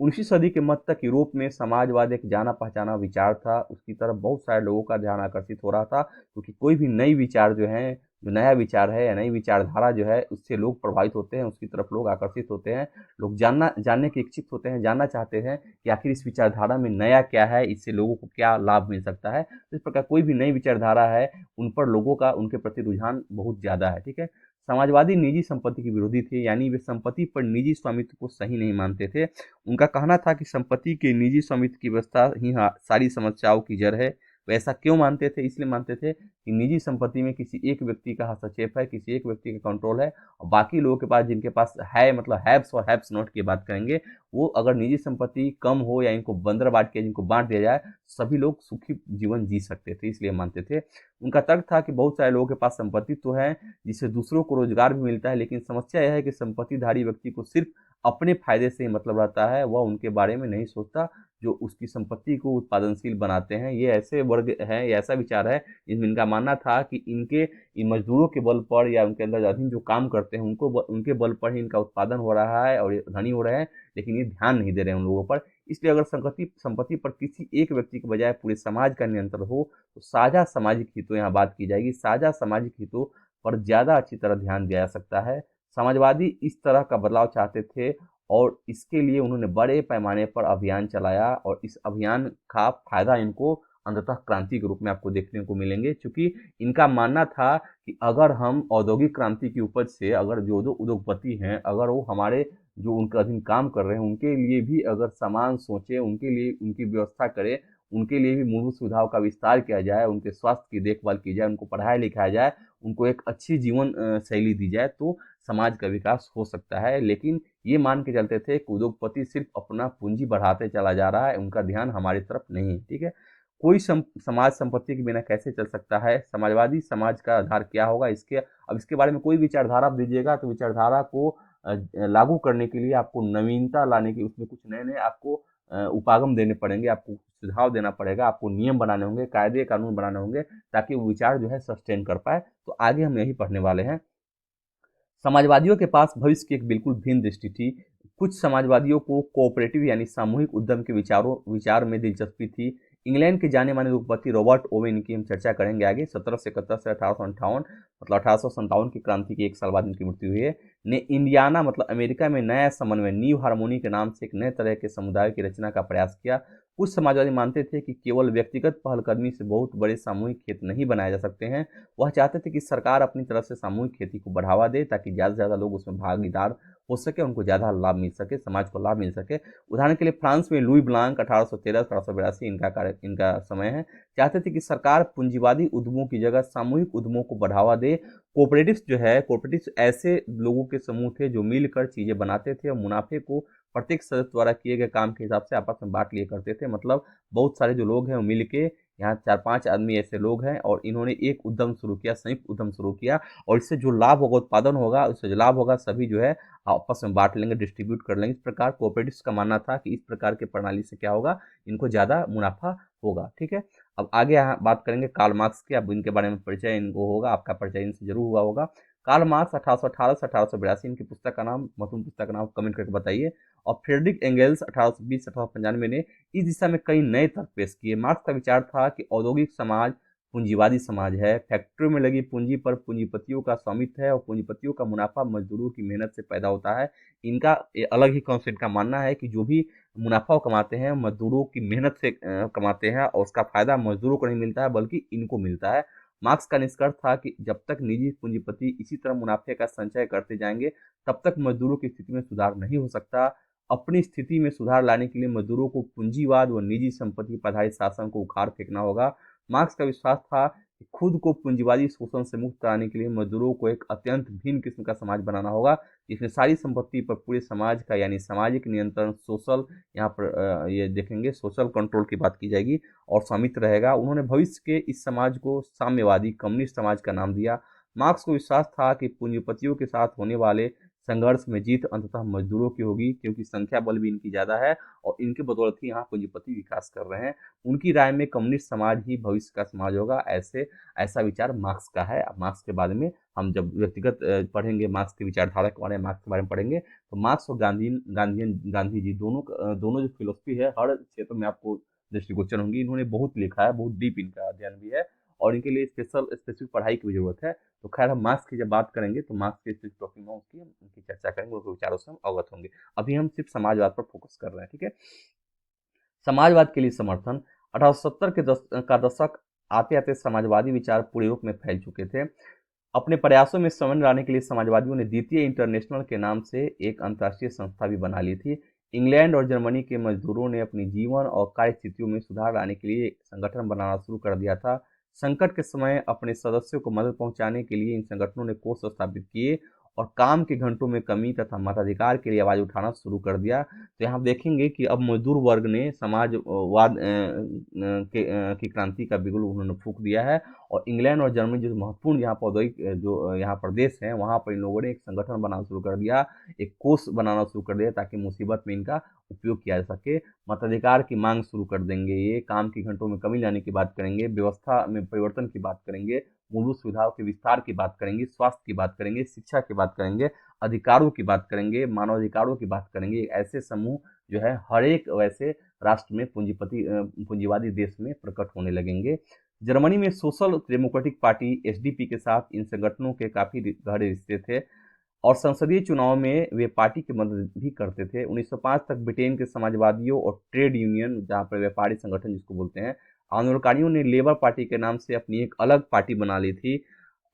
19वीं सदी के मध्य तक यूरोप में समाजवाद एक जाना पहचाना विचार था। उसकी तरफ बहुत सारे लोगों का ध्यान आकर्षित हो रहा था, क्योंकि कोई भी नई विचार जो है जो नया विचार है या नई विचारधारा जो है उससे लोग प्रभावित होते हैं, उसकी तरफ लोग आकर्षित होते हैं, लोग जानने के इच्छुक होते हैं, जानना चाहते हैं कि आखिर इस विचारधारा में नया क्या है, इससे लोगों को क्या लाभ मिल सकता है। तो इस प्रकार कोई भी नई विचारधारा है, उन पर लोगों का उनके प्रति रुझान बहुत ज़्यादा है, ठीक है। समाजवादी निजी संपत्ति के विरोधी थे, यानी वे संपत्ति पर निजी स्वामित्व को सही नहीं मानते थे। उनका कहना था कि संपत्ति के निजी स्वामित्व की व्यवस्था ही सारी समस्याओं की जड़ है। वे ऐसा क्यों मानते थे? इसलिए मानते थे कि निजी संपत्ति में किसी एक व्यक्ति का हस्तक्षेप है, किसी एक व्यक्ति का कंट्रोल है, और बाकी लोगों के पास, जिनके पास है, मतलब हैव्स और हैव्स नॉट की बात करेंगे, वो अगर निजी संपत्ति कम हो या इनको बंदर बांट के जिनको बांट दिया जाए, सभी लोग सुखी जीवन जी सकते थे, इसलिए मानते थे। उनका तर्क था कि बहुत सारे लोगों के पास संपत्ति तो है जिससे दूसरों को रोजगार भी मिलता है, लेकिन समस्या यह है कि संपत्तिधारी व्यक्ति को सिर्फ अपने फायदे से ही मतलब रहता है, वह उनके बारे में नहीं सोचता जो उसकी संपत्ति को उत्पादनशील बनाते हैं। ये ऐसे वर्ग हैं, ये ऐसा विचार है जिनमें इनका मानना था कि इनके इन मजदूरों के बल पर या उनके अंदर अधीन जो काम करते हैं उनके बल पर ही इनका उत्पादन हो रहा है और ये धनी हो रहे हैं, लेकिन ये ध्यान नहीं दे रहे हैं उन लोगों पर। इसलिए अगर संपत्ति संपत्ति पर किसी एक व्यक्ति के बजाय पूरे समाज का नियंत्रण हो, तो साझा सामाजिक हितों, यहाँ बात की जाएगी, साझा सामाजिक हितों पर ज़्यादा अच्छी तरह ध्यान दिया जा सकता है। समाजवादी इस तरह का बदलाव चाहते थे और इसके लिए उन्होंने बड़े पैमाने पर अभियान चलाया, और इस अभियान का फायदा इनको अंततः क्रांति के रूप में आपको देखने को मिलेंगे, क्योंकि इनका मानना था कि अगर हम औद्योगिक क्रांति की उपज से, अगर जो जो उद्योगपति हैं, अगर वो हमारे जो उनके अधीन काम कर रहे हैं उनके लिए भी अगर समान सोचे, उनके लिए उनकी व्यवस्था करें, उनके लिए भी मूलभूत सुविधाओं का विस्तार किया जाए, उनके स्वास्थ्य की देखभाल की जाए, उनको पढ़ाया लिखाया जाए, उनको एक अच्छी जीवन शैली दी जाए, तो समाज का विकास हो सकता है। लेकिन ये मान के चलते थे कि उद्योगपति सिर्फ अपना पूंजी बढ़ाते चला जा रहा है, उनका ध्यान हमारी तरफ नहीं है, ठीक है। कोई समाज संपत्ति के बिना कैसे चल सकता है? समाजवादी समाज का आधार क्या होगा? इसके बारे में कोई विचारधारा आप दीजिएगा, तो विचारधारा को लागू करने के लिए आपको नवीनता लाने की, उसमें कुछ नए नए आपको उपागम देने पड़ेंगे, आपको सुझाव देना पड़ेगा, आपको नियम बनाने होंगे, कायदे कानून बनाने होंगे, ताकि वो विचार जो है सस्टेन कर पाए। तो आगे हम यही पढ़ने वाले हैं। समाजवादियों के पास भविष्य की एक बिल्कुल भिन्न दृष्टि थी। कुछ समाजवादियों को कोऑपरेटिव यानी सामूहिक उद्यम के विचार में दिलचस्पी थी। इंग्लैंड के जाने माने उद्योगपति रॉबर्ट ओवेन की हम चर्चा करेंगे आगे। 1771 से 1858, मतलब 1857 की क्रांति के एक साल बाद इनकी मृत्यु हुई है, ने इंडियाना मतलब अमेरिका में नया समन्वय, न्यू हार्मोनी के नाम से एक नए तरह के समुदाय की रचना का प्रयास किया। कुछ समाजवादी मानते थे कि केवल व्यक्तिगत पहलकदमी से बहुत बड़े सामूहिक खेत नहीं बनाए जा सकते हैं। वह चाहते थे कि सरकार अपनी तरफ से सामूहिक खेती को बढ़ावा दे, ताकि ज़्यादा से ज़्यादा लोग उसमें भागीदार हो सके, उनको ज़्यादा लाभ मिल सके, समाज को लाभ मिल सके। उदाहरण के लिए फ्रांस में लुई ब्लांक 1813-1882 इनका समय है, चाहते थे कि सरकार पूंजीवादी उद्यमों की जगह सामूहिक उद्यमों को बढ़ावा दे। कोऑपरेटिव्स जो है, कोऑपरेटिव्स ऐसे लोगों के समूह थे जो मिलकर चीज़ें बनाते थे और मुनाफे को प्रत्येक सदस्य द्वारा किए गए काम के हिसाब से आपस में बांट लिया करते थे। मतलब बहुत सारे जो लोग हैं वो मिल के, यहाँ 4-5 आदमी ऐसे लोग हैं और इन्होंने एक उद्यम शुरू किया, संयुक्त उद्यम शुरू किया, और इससे जो लाभ होगा, उत्पादन होगा, उससे जो लाभ होगा सभी जो है आपस में बांट लेंगे, डिस्ट्रीब्यूट कर लेंगे। इस प्रकार कोऑपरेटिव्स का मानना था कि इस प्रकार की प्रणाली से क्या होगा, इनको ज़्यादा मुनाफा होगा, ठीक है। अब आगे यहाँ बात करेंगे कार्ल मार्क्स की। अब इनके बारे में परिचय इनको होगा, आपका परिचय इनसे जरूर हुआ होगा। कार्ल मार्क्स 1818 से 1882, इनकी पुस्तक का नाम, महत्वपूर्ण पुस्तक का नाम कमेंट करके बताइए। और फ्रेडरिक एंगेल्स 1820 से 1895 ने इस दिशा में कई नए तर्क पेश किए। मार्क्स का विचार था कि औद्योगिक समाज पूंजीवादी समाज है, फैक्ट्रियों में लगी पूंजी पर पूंजीपतियों का स्वामित्व है और पूंजीपतियों का मुनाफा मजदूरों की मेहनत से पैदा होता है। इनका अलग ही कॉन्सेप्ट का मानना है कि जो भी मुनाफा कमाते हैं मजदूरों की मेहनत से कमाते हैं, और उसका फायदा मजदूरों को नहीं मिलता है बल्कि इनको मिलता है। मार्क्स का निष्कर्ष था कि जब तक निजी पूंजीपति इसी तरह मुनाफे का संचय करते जाएंगे, तब तक मजदूरों की स्थिति में सुधार नहीं हो सकता। अपनी स्थिति में सुधार लाने के लिए मजदूरों को पूंजीवाद व निजी संपत्ति पर आधारित शासन को उखाड़ फेंकना होगा। मार्क्स का विश्वास था कि खुद को पूंजीवादी शोषण से मुक्त कराने के लिए मजदूरों को एक अत्यंत भिन्न किस्म का समाज बनाना होगा, जिसमें सारी संपत्ति पर पूरे समाज का यानी सामाजिक नियंत्रण, सोशल, यहाँ पर ये देखेंगे सोशल कंट्रोल की बात की जाएगी, और स्वामित्व रहेगा। उन्होंने भविष्य के इस समाज को साम्यवादी कम्युनिस्ट समाज का नाम दिया। मार्क्स को विश्वास था कि पूंजीपतियों के साथ होने वाले संघर्ष में जीत अंततः मजदूरों की होगी, क्योंकि संख्या बल भी इनकी ज़्यादा है और इनके बदौलत ही यहाँ पूंजीपति विकास कर रहे हैं। उनकी राय में कम्युनिस्ट समाज ही भविष्य का समाज होगा, ऐसा विचार मार्क्स का है। मार्क्स के बारे में हम जब व्यक्तिगत पढ़ेंगे, मार्क्स की विचारधारा के बारे में, मार्क्स के बारे में पढ़ेंगे, तो मार्क्स और गांधी जी दोनों जो फिलोसफी है हर क्षेत्र में आपको दृष्टिगोचर होंगी। इन्होंने बहुत लिखा है, बहुत डीप इनका अध्ययन भी है, और इनके लिए स्पेसिफिक पढ़ाई की भी जरूरत है। तो खैर हम मार्क्स की जब बात करेंगे तो मार्क्स के स्पेसिफिक टॉपिक में उसकी उनकी चर्चा करेंगे, उनके विचारों से हम अवगत होंगे। अभी हम सिर्फ समाजवाद पर फोकस कर रहे हैं, ठीक है। समाजवाद के लिए समर्थन 1870 का दशक आते आते समाजवादी विचार पूरे यूरोप में फैल चुके थे। अपने प्रयासों में समन्वय लाने के लिए समाजवादियों ने द्वितीय इंटरनेशनल के नाम से एक अंतर्राष्ट्रीय संस्था भी बना ली थी। इंग्लैंड और जर्मनी के मजदूरों ने अपनी जीवन और कार्य स्थितियों में सुधार लाने के लिए एक संगठन बनाना शुरू कर दिया था। संकट के समय अपने सदस्यों को मदद पहुंचाने के लिए इन संगठनों ने कोष स्थापित किए और काम के घंटों में कमी तथा मताधिकार के लिए आवाज उठाना शुरू कर दिया। तो यहाँ देखेंगे कि अब मजदूर वर्ग ने समाजवाद की क्रांति का बिगुल उन्होंने फूंक दिया है। और इंग्लैंड और जर्मनी जो महत्वपूर्ण यहाँ औद्योगिक जो यहाँ पर देश हैं, वहाँ पर इन लोगों ने एक संगठन बनाना शुरू कर दिया, एक कोष बनाना शुरू कर दिया ताकि मुसीबत में इनका उपयोग किया जा सके। मताधिकार की मांग शुरू कर देंगे, ये काम के घंटों में कमी लाने की बात करेंगे, व्यवस्था में परिवर्तन की बात करेंगे, मूलभूत सुविधाओं के विस्तार की बात करेंगे, स्वास्थ्य की बात करेंगे, शिक्षा की बात करेंगे, अधिकारों की बात करेंगे, मानवाधिकारों की बात करेंगे। ऐसे समूह जो है हर एक वैसे राष्ट्र में पूंजीवादी देश में प्रकट होने लगेंगे। जर्मनी में सोशल डेमोक्रेटिक पार्टी एसडीपी के साथ इन संगठनों के काफी गहरे रिश्ते थे और संसदीय चुनाव में वे पार्टी की मदद भी करते थे। 1905 तक ब्रिटेन के समाजवादियों और ट्रेड यूनियन, जहाँ पर व्यापारी संगठन जिसको बोलते हैं, आंदोलनकारियों ने लेबर पार्टी के नाम से अपनी एक अलग पार्टी बना ली थी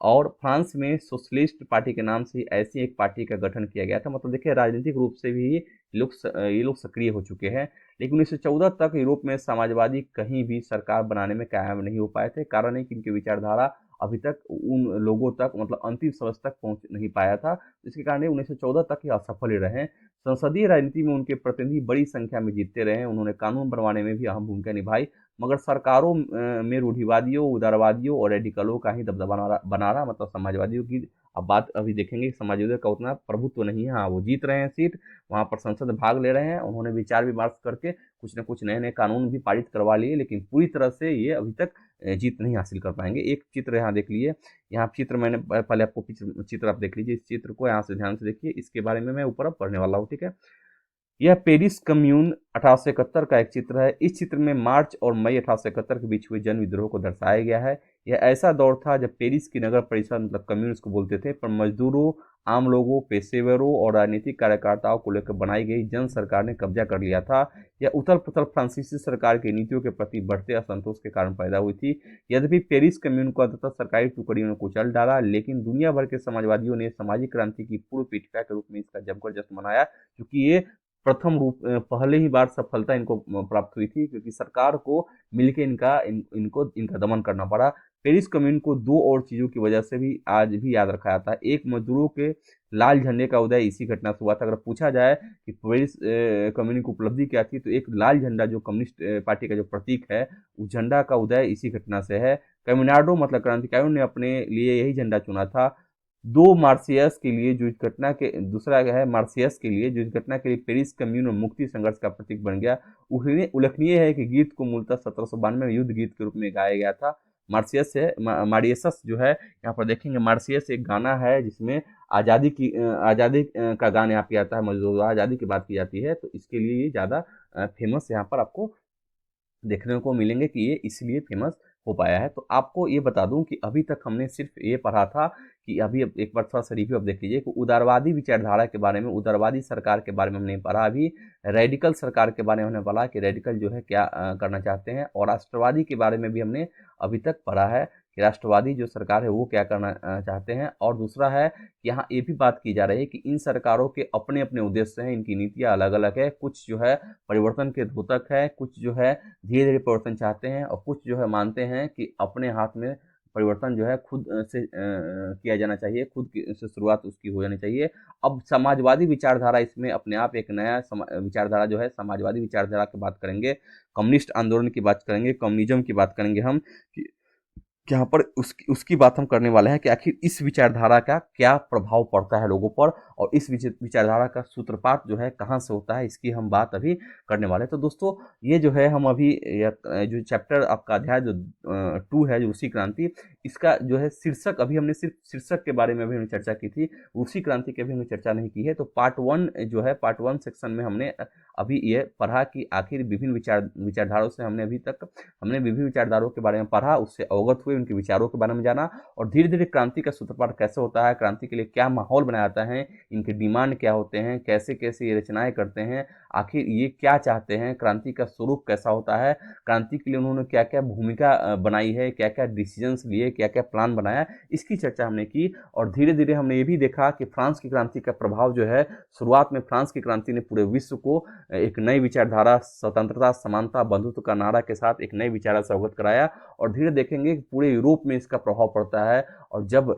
और फ्रांस में सोशलिस्ट पार्टी के नाम से ऐसी एक पार्टी का गठन किया गया था। मतलब देखिए राजनीतिक रूप से भी ये लोग सक्रिय हो चुके हैं। लेकिन 1914 तक यूरोप में समाजवादी कहीं भी सरकार बनाने में कायम नहीं हो पाए थे। कारण है कि इनकी विचारधारा अभी तक उन लोगों तक, मतलब अंतिम समझ तक पहुंच नहीं पाया था। इसके कारण 1914 तक ये असफल ही रहे। संसदीय राजनीति में उनके प्रतिनिधि बड़ी संख्या में जीतते रहे, उन्होंने कानून बनवाने में भी अहम भूमिका निभाई, मगर सरकारों में रूढ़िवादियों, उदारवादियों और रेडिकलों का ही दबदबा बना रहा। मतलब समाजवादियों की अब बात अभी देखेंगे, समाजवादियों का उतना प्रभुत्व नहीं है। हाँ, वो जीत रहे हैं सीट, वहाँ पर संसद में भाग ले रहे हैं, उन्होंने विचार विमर्श करके कुछ न कुछ नए नए कानून भी पारित करवा लिए, लेकिन पूरी तरह से ये अभी तक जीत नहीं हासिल कर पाएंगे। एक चित्र यहाँ देख लीजिए, यहाँ चित्र मैंने पहले आपको चित्र आप देख लीजिए, इस चित्र को यहाँ से ध्यान से देखिए, इसके बारे में मैं ऊपर अब पढ़ने वाला हूँ, ठीक है। यह पेरिस कम्यून 1871 का एक चित्र है। इस चित्र में मार्च और मई 1871 के बीच हुए जन विद्रोह को दर्शाया गया है। यह ऐसा दौर था जब पेरिस की नगर परिषद, मतलब कम्यून को बोलते थे, पर मजदूरों, आम लोगों, पेशेवरों और राजनीतिक कार्यकर्ताओं को लेकर बनाई गई जन सरकार ने कब्जा कर लिया था। यह उथल पुथल फ्रांसीसी सरकार की नीतियों के प्रति बढ़ते असंतोष के कारण पैदा हुई थी। यद्यपि पेरिस कम्यून को अंततः सरकारी टुकड़ियों ने कुचल डाला, लेकिन दुनिया भर के समाजवादियों ने सामाजिक क्रांति की पूर्व पीठिका के रूप में इसका जमकर जश्न मनाया, क्योंकि ये प्रथम रूप पहले ही बार सफलता इनको प्राप्त हुई थी, क्योंकि सरकार को मिलकर इनका दमन करना पड़ा। पेरिस कम्यून को दो और चीज़ों की वजह से भी आज भी याद रखा जाता है। एक, मजदूरों के लाल झंडे का उदय इसी घटना से हुआ था। अगर पूछा जाए कि पेरिस कम्यून की उपलब्धि क्या थी, तो एक लाल झंडा जो कम्युनिस्ट पार्टी का जो प्रतीक है, उस झंडा का उदय इसी घटना से है। कम्युनार्डो मतलब क्रांतिकारियों ने अपने लिए यही झंडा चुना था। दो मार्सियस के लिए जो इस घटना के दूसरा है मार्सियस के लिए जो इस घटना के लिए पेरिस कम्यून और मुक्ति संघर्ष का प्रतीक बन गया। उल्लेखनीय है कि गीत को मूलतः 1792 में युद्ध गीत के रूप में गाया गया था। मार्सियस है, मारियसस जो है, यहाँ पर देखेंगे मार्सियस एक गाना है जिसमें आज़ादी का गाना यहाँ पे आता है, मजदूर आज़ादी की बात की जाती है, तो इसके लिए ये ज़्यादा फेमस यहाँ पर आपको देखने को मिलेंगे कि ये इसलिए फेमस हो पाया है। तो आपको ये बता दूं कि अभी तक हमने सिर्फ ये पढ़ा था कि अभी अब एक बार थोड़ा सा रिव्यू अब देख लीजिए कि उदारवादी विचारधारा के बारे में, उदारवादी सरकार के बारे में हमने पढ़ा। अभी रेडिकल सरकार के बारे में हमने पढ़ा कि रेडिकल जो है क्या करना चाहते हैं, और राष्ट्रवादी के बारे में भी हमने अभी तक पढ़ा है कि राष्ट्रवादी जो सरकार है वो क्या करना चाहते हैं। और दूसरा है कि यहाँ ये भी बात की जा रही है कि इन सरकारों के अपने अपने उद्देश्य हैं, इनकी नीतियाँ अलग अलग है, कुछ जो है परिवर्तन के द्योतक है, कुछ जो है धीरे धीरे परिवर्तन चाहते हैं, और कुछ जो है मानते हैं कि अपने हाथ में परिवर्तन जो है खुद से किया जाना चाहिए, खुद से शुरुआत उसकी हो जानी चाहिए। अब समाजवादी विचारधारा इसमें अपने आप एक नया विचारधारा जो है समाजवादी विचारधारा की बात करेंगे, कम्युनिस्ट आंदोलन की बात करेंगे, कम्युनिज्म की बात करेंगे हम कि यहाँ पर उसकी बात हम करने वाले हैं कि आखिर इस विचारधारा का क्या प्रभाव पड़ता है लोगों पर, और इस विचारधारा का सूत्रपात जो है कहाँ से होता है, इसकी हम बात अभी करने वाले हैं। तो दोस्तों ये जो है हम अभी जो चैप्टर आपका अध्याय जो 2 है, जो रूसी क्रांति, इसका जो है शीर्षक, अभी हमने सिर्फ शीर्षक के बारे में भी हमने चर्चा की थी, रूसी क्रांति की अभी हमने चर्चा नहीं की है। तो पार्ट 1 जो है, पार्ट 1 सेक्शन में हमने अभी ये पढ़ा कि आखिर विभिन्न विचारधाराओं से हमने विभिन्न विचारधाराओं के बारे में पढ़ा, उससे अवगत हुए, हुए, उनके विचारों के बारे में जाना और धीरे धीरे क्रांति का सूत्रपात कैसे होता है, क्रांति के लिए क्या माहौल बनाया जाता है, इनके डिमांड क्या होते हैं, कैसे कैसे ये रचनाएं करते हैं, आखिर ये क्या चाहते हैं, क्रांति का स्वरूप कैसा होता है, क्रांति के लिए उन्होंने क्या क्या भूमिका बनाई है, क्या क्या डिसीजंस लिए, क्या क्या प्लान बनाया, इसकी चर्चा हमने की। और धीरे धीरे हमने ये भी देखा कि फ्रांस की क्रांति का प्रभाव जो है, शुरुआत में फ्रांस की क्रांति ने पूरे विश्व को एक नई विचारधारा, स्वतंत्रता, समानता, बंधुत्व का नारा के साथ एक नई विचारधारा से अवगत कराया। और धीरे देखेंगे कि पूरे यूरोप में इसका प्रभाव पड़ता है। और जब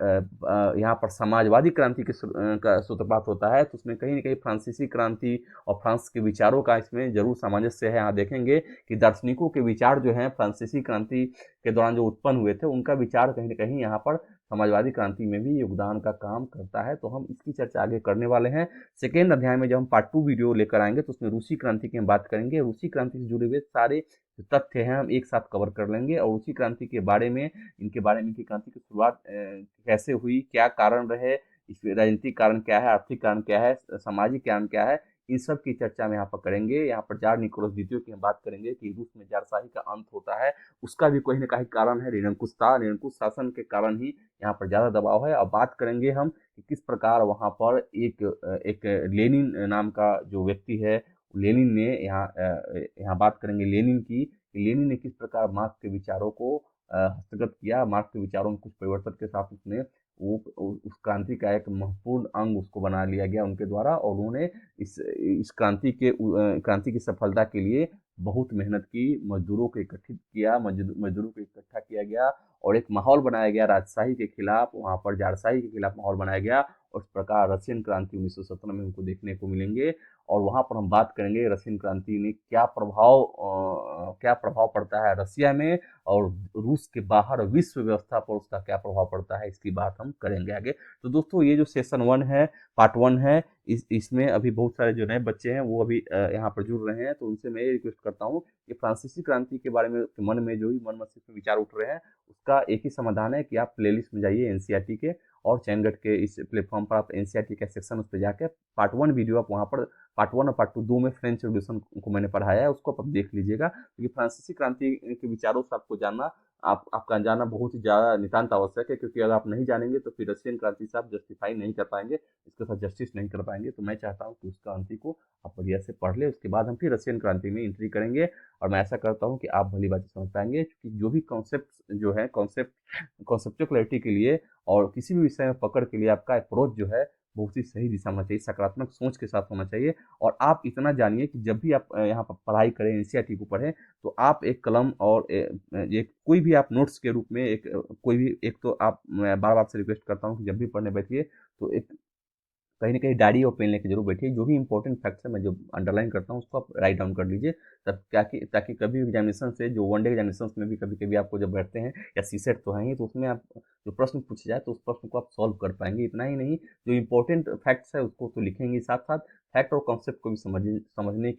यहाँ पर समाजवादी क्रांति का सूत्रपात होता है तो उसमें कहीं ना कहीं फ्रांसीसी क्रांति और फ्रांस के विचारों का इसमें जरूर सामंजस्य है। यहाँ देखेंगे कि दार्शनिकों के विचार जो हैं फ्रांसीसी क्रांति के दौरान जो उत्पन्न हुए थे, उनका विचार कहीं ना कहीं यहाँ पर समाजवादी क्रांति में भी योगदान का काम करता है। तो हम इसकी चर्चा आगे करने वाले हैं। सेकेंड अध्याय में जब हम पार्ट 2 वीडियो लेकर आएंगे तो उसमें रूसी क्रांति की हम बात करेंगे। रूसी क्रांति से जुड़े हुए सारे तथ्य हैं हम एक साथ कवर कर लेंगे और रूसी क्रांति के बारे में, इनकी क्रांति की शुरुआत कैसे हुई, क्या कारण रहे, इस राजनीतिक कारण क्या है, आर्थिक कारण क्या है, सामाजिक कारण क्या है, इन सब की चर्चा हम यहाँ पर करेंगे। यहाँ पर जार निकोलस द्वितीय की हम बात करेंगे कि रूस में जारशाही का अंत होता है, उसका भी कोई ना कहीं कारण है, निरंकुश शासन के कारण ही यहाँ पर ज़्यादा दबाव है। और बात करेंगे हम कि किस प्रकार वहाँ पर एक लेनिन नाम का जो व्यक्ति है, लेनिन ने यहाँ बात करेंगे लेनिन की, कि लेनिन ने किस प्रकार मार्क्स के विचारों को हस्तगत किया, मार्क्स के विचारों में कुछ परिवर्तन के साथ उसने उस क्रांति का एक महत्वपूर्ण अंग उसको बना लिया गया उनके द्वारा। और उन्होंने इस क्रांति की सफलता के लिए बहुत मेहनत की, मजदूरों को एकत्रित किया, मजदूरों को इकट्ठा किया गया और एक माहौल बनाया गया राजशाही के खिलाफ, वहाँ पर जारशाही के खिलाफ माहौल बनाया गया। और इस प्रकार रशियन क्रांति 1917 में हमको देखने को मिलेंगे। और वहाँ पर हम बात करेंगे रशियन क्रांति ने क्या प्रभाव पड़ता है रसिया में, और रूस के बाहर विश्व व्यवस्था पर उसका क्या प्रभाव पड़ता है, इसकी बात हम करेंगे आगे। तो दोस्तों ये जो सेशन 1 है, पार्ट 1 है, इसमें अभी बहुत सारे जो नए बच्चे हैं वो अभी यहाँ पर जुड़ रहे हैं, तो उनसे मैं ये रिक्वेस्ट करता हूँ कि फ्रांसीसी क्रांति के बारे में मन में जो भी मन मस्तिष्क में विचार उठ रहे हैं, उसका एक ही समाधान है कि आप प्लेलिस्ट में जाइए एनसीईआरटी के, और चैनगढ़ के इस प्लेटफॉर्म पर आप एनसीईआरटी का सेक्शन उस पर जाकर पार्ट 1 वीडियो आप वहाँ पर पार्ट 1 और पार्ट 2 दो में फ्रेंच रेवोल्यूशन को मैंने पढ़ाया है, उसको आप देख लीजिएगा। क्योंकि फ्रांसीसी क्रांति के विचारों से आपको जानना, आपका जानना बहुत ही ज़्यादा नितांत आवश्यक है। क्योंकि अगर आप नहीं जानेंगे तो फिर रशियन क्रांति से आप जस्टिफाई नहीं कर पाएंगे, इसके साथ जस्टिस नहीं कर पाएंगे। तो मैं चाहता हूँ कि उस क्रांति को आप बढ़िया से पढ़ ले, उसके बाद हम फिर रशियन क्रांति में एंट्री करेंगे। और मैं ऐसा करता हूँ कि आप भली बात समझ पाएंगे, क्योंकि जो भी कॉन्सेप्ट जो है कॉन्सेप्चुअल क्लैरिटी के लिए और किसी भी विषय में पकड़ के लिए आपका अप्रोच जो है बहुत ही सही दिशा में चाहिए, सकारात्मक सोच के साथ होना चाहिए। और आप इतना जानिए कि जब भी आप यहाँ पर पढ़ाई करें, एनसीईआरटी को पढ़ें, तो आप एक कलम और एक कोई भी आप नोट्स के रूप में कोई भी एक, तो आप, मैं बार बार से रिक्वेस्ट करता हूँ कि जब भी पढ़ने बैठिए तो एक कहीं ना कहीं डायरी और पेन लेके जरूर बैठिए। जो भी इंपॉर्टेंट फैक्ट्स है मैं जो अंडरलाइन करता हूँ उसको आप राइट डाउन कर लीजिए, तब ताकि कभी एग्जामिनेशन से, जो वन डे एग्जामिनेशन में भी कभी कभी आपको जब बैठते हैं, या सीसेट तो है ही, तो उसमें आप जो प्रश्न पूछे जाए तो उस प्रश्न को आप सॉल्व कर पाएंगे। इतना ही नहीं, जो इंपॉर्टेंट फैक्ट्स है उसको तो लिखेंगे, साथ साथ फैक्ट और कॉन्सेप्ट को भी समझने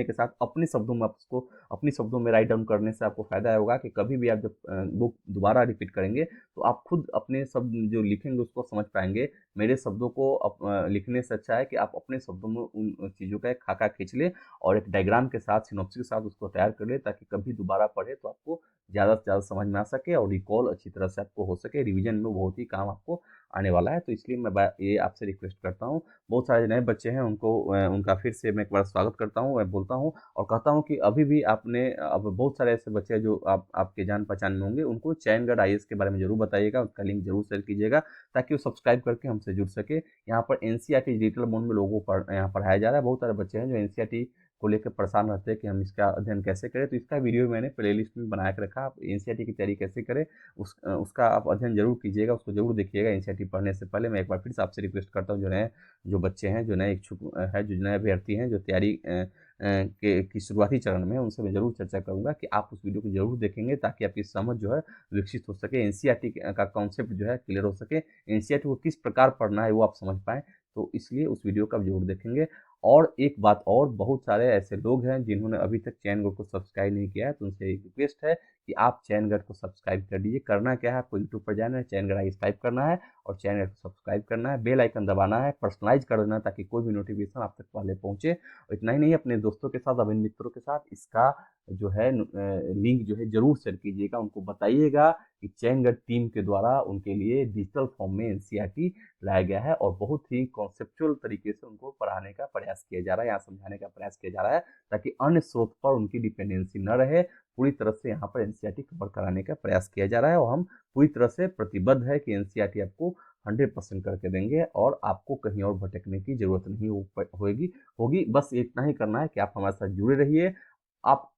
के साथ अपने शब्दों में आप उसको अपने शब्दों में राइट डाउन करने से आपको फायदा होगा कि कभी भी आप जब बुक दोबारा रिपीट करेंगे तो आप खुद अपने शब्द जो लिखेंगे उसको समझ पाएंगे। मेरे शब्दों को लिखने से अच्छा है कि आप अपने शब्दों में उन चीज़ों का एक खाका खींच ले और एक डायग्राम के साथ, सिनॉप्सिस के साथ उसको तैयार कर ले, ताकि कभी दोबारा पढ़े तो आपको ज़्यादा से ज़्यादा समझ में आ सके और रिकॉल अच्छी तरह से आपको हो सके। रिवीजन में बहुत ही काम आपको आने वाला है। तो इसलिए मैं ये आपसे रिक्वेस्ट करता हूँ, बहुत सारे नए बच्चे हैं उनको उनका फिर से मैं एक बार स्वागत करता हूँ, मैं बोलता हूँ और कहता हूँ कि अभी भी आपने, अब बहुत सारे ऐसे बच्चे हैं जो आपके जान पहचान में होंगे, उनको चयनगढ़ आईएएस के बारे में जरूर बताइएगा, उसका लिंक जरूर शेयर कीजिएगा ताकि वो सब्सक्राइब करके हमसे जुड़ सके। यहाँ पर एनसीईआरटी डिजिटल मोड में लोगों को यहाँ पढ़ाया जा रहा है। बहुत सारे बच्चे हैं जो एनसीईआरटी को लेकर परेशान रहते हैं कि हम इसका अध्ययन कैसे करें, तो इसका वीडियो मैंने प्लेलिस्ट में बना के रखा। आप एनसीईआरटी की तैयारी कैसे करें उसका आप अध्ययन जरूर कीजिएगा, उसको जरूर देखिएगा। एनसीईआरटी पढ़ने से पहले मैं एक बार फिर से आपसे रिक्वेस्ट करता हूँ, जो बच्चे हैं, जो नए इच्छुक है, जो नए अभ्यर्थी हैं, जो तैयारी की शुरुआती चरण में, उनसे मैं जरूर चर्चा करूंगा कि आप उस वीडियो को जरूर देखेंगे ताकि आपकी समझ जो है विकसित हो सके, एनसीईआरटी का कॉन्सेप्ट जो है क्लियर हो सके, एनसीईआरटी को किस प्रकार पढ़ना है वो आप समझ पाएँ। तो इसलिए उस वीडियो का आप जरूर देखेंगे। और एक बात और, बहुत सारे ऐसे लोग हैं जिन्होंने अभी तक चैनल को सब्सक्राइब नहीं किया है, तो उनसे एक रिक्वेस्ट है कि आप चैनगढ़ को सब्सक्राइब कर लीजिए। करना क्या है, आपको यूट्यूब पर जाना है, चैनगढ़ आईएएस टाइप करना है और चैनगढ़ को सब्सक्राइब करना है, बेल आइकन दबाना है, पर्सनलाइज कर देना है ताकि कोई भी नोटिफिकेशन आप तक पहले पहुंचे। और इतना ही नहीं, अपने दोस्तों के साथ, अपने मित्रों के साथ इसका जो है लिंक जो है जरूर शेयर कीजिएगा। उनको बताइएगा कि चैनगढ़ टीम के द्वारा उनके लिए डिजिटल फॉर्म में एनसीईआरटी लाया गया है और बहुत ही कॉन्सेप्चुअल तरीके से उनको पढ़ाने का प्रयास किया जा रहा है, यहाँ समझाने का प्रयास किया जा रहा है ताकि अन्य स्रोत पर उनकी डिपेंडेंसी न रहे। पूरी तरह से यहाँ पर एनसीईआरटी कवर कराने का प्रयास किया जा रहा है और हम पूरी तरह से प्रतिबद्ध है कि एनसीईआरटी आपको 100% करके देंगे और आपको कहीं और भटकने की जरूरत नहीं होगी। बस इतना ही करना है कि आप हमारे साथ जुड़े रहिए। आपके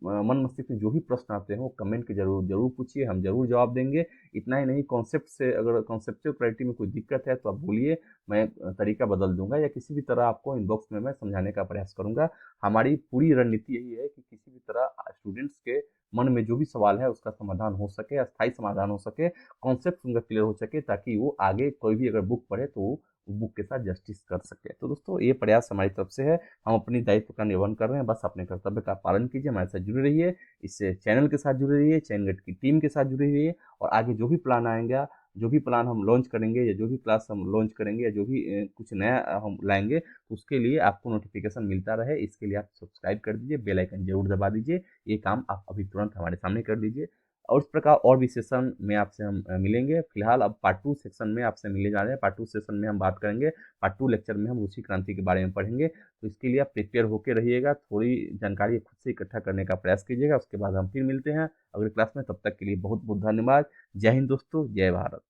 मन मस्तिष्क में जो भी प्रश्न आते हैं वो कमेंट के जरूर जरूर पूछिए, हम जरूर जवाब देंगे। इतना ही नहीं, कॉन्सेप्ट से अगर कॉन्सेप्चुअल क्लैरिटी में कोई दिक्कत है तो आप बोलिए, मैं तरीका बदल दूंगा या किसी भी तरह आपको इनबॉक्स में मैं समझाने का प्रयास करूंगा। हमारी पूरी रणनीति यही है कि किसी भी तरह स्टूडेंट्स के मन में जो भी सवाल है उसका समाधान हो सके, अस्थायी समाधान हो सके, कॉन्सेप्ट उनका क्लियर हो सके ताकि वो आगे कोई भी अगर बुक पढ़े तो वो बुक के साथ जस्टिस कर सके। तो दोस्तों ये प्रयास हमारी तरफ से है, हम अपनी दायित्व का निर्वहन कर रहे हैं। बस अपने कर्तव्य का पालन कीजिए, हमारे साथ जुड़े रहिए, इस चैनल के साथ जुड़े रहिए, चैनगढ़ की टीम के साथ जुड़े रहिए और आगे जो भी प्लान आएंगे, जो भी प्लान हम लॉन्च करेंगे या जो भी क्लास हम लॉन्च करेंगे या जो भी कुछ नया हम लाएंगे तो उसके लिए आपको नोटिफिकेशन मिलता रहे, इसके लिए आप सब्सक्राइब कर दीजिए, बेल आइकन जरूर दबा दीजिए। ये काम आप अभी तुरंत हमारे सामने कर दीजिए। और इस प्रकार और भी सेशन में आपसे हम मिलेंगे। फिलहाल अब पार्ट 2 सेक्शन में आपसे मिलने जा रहे हैं। पार्ट 2 सेशन में हम बात करेंगे, पार्ट 2 लेक्चर में हम रूसी क्रांति के बारे में पढ़ेंगे। तो इसके लिए आप प्रिपेयर होकर रहिएगा, थोड़ी जानकारी खुद से इकट्ठा करने का प्रयास कीजिएगा। उसके बाद हम फिर मिलते हैं अगले क्लास में। तब तक के लिए बहुत बहुत धन्यवाद। जय हिंद दोस्तों, जय भारत।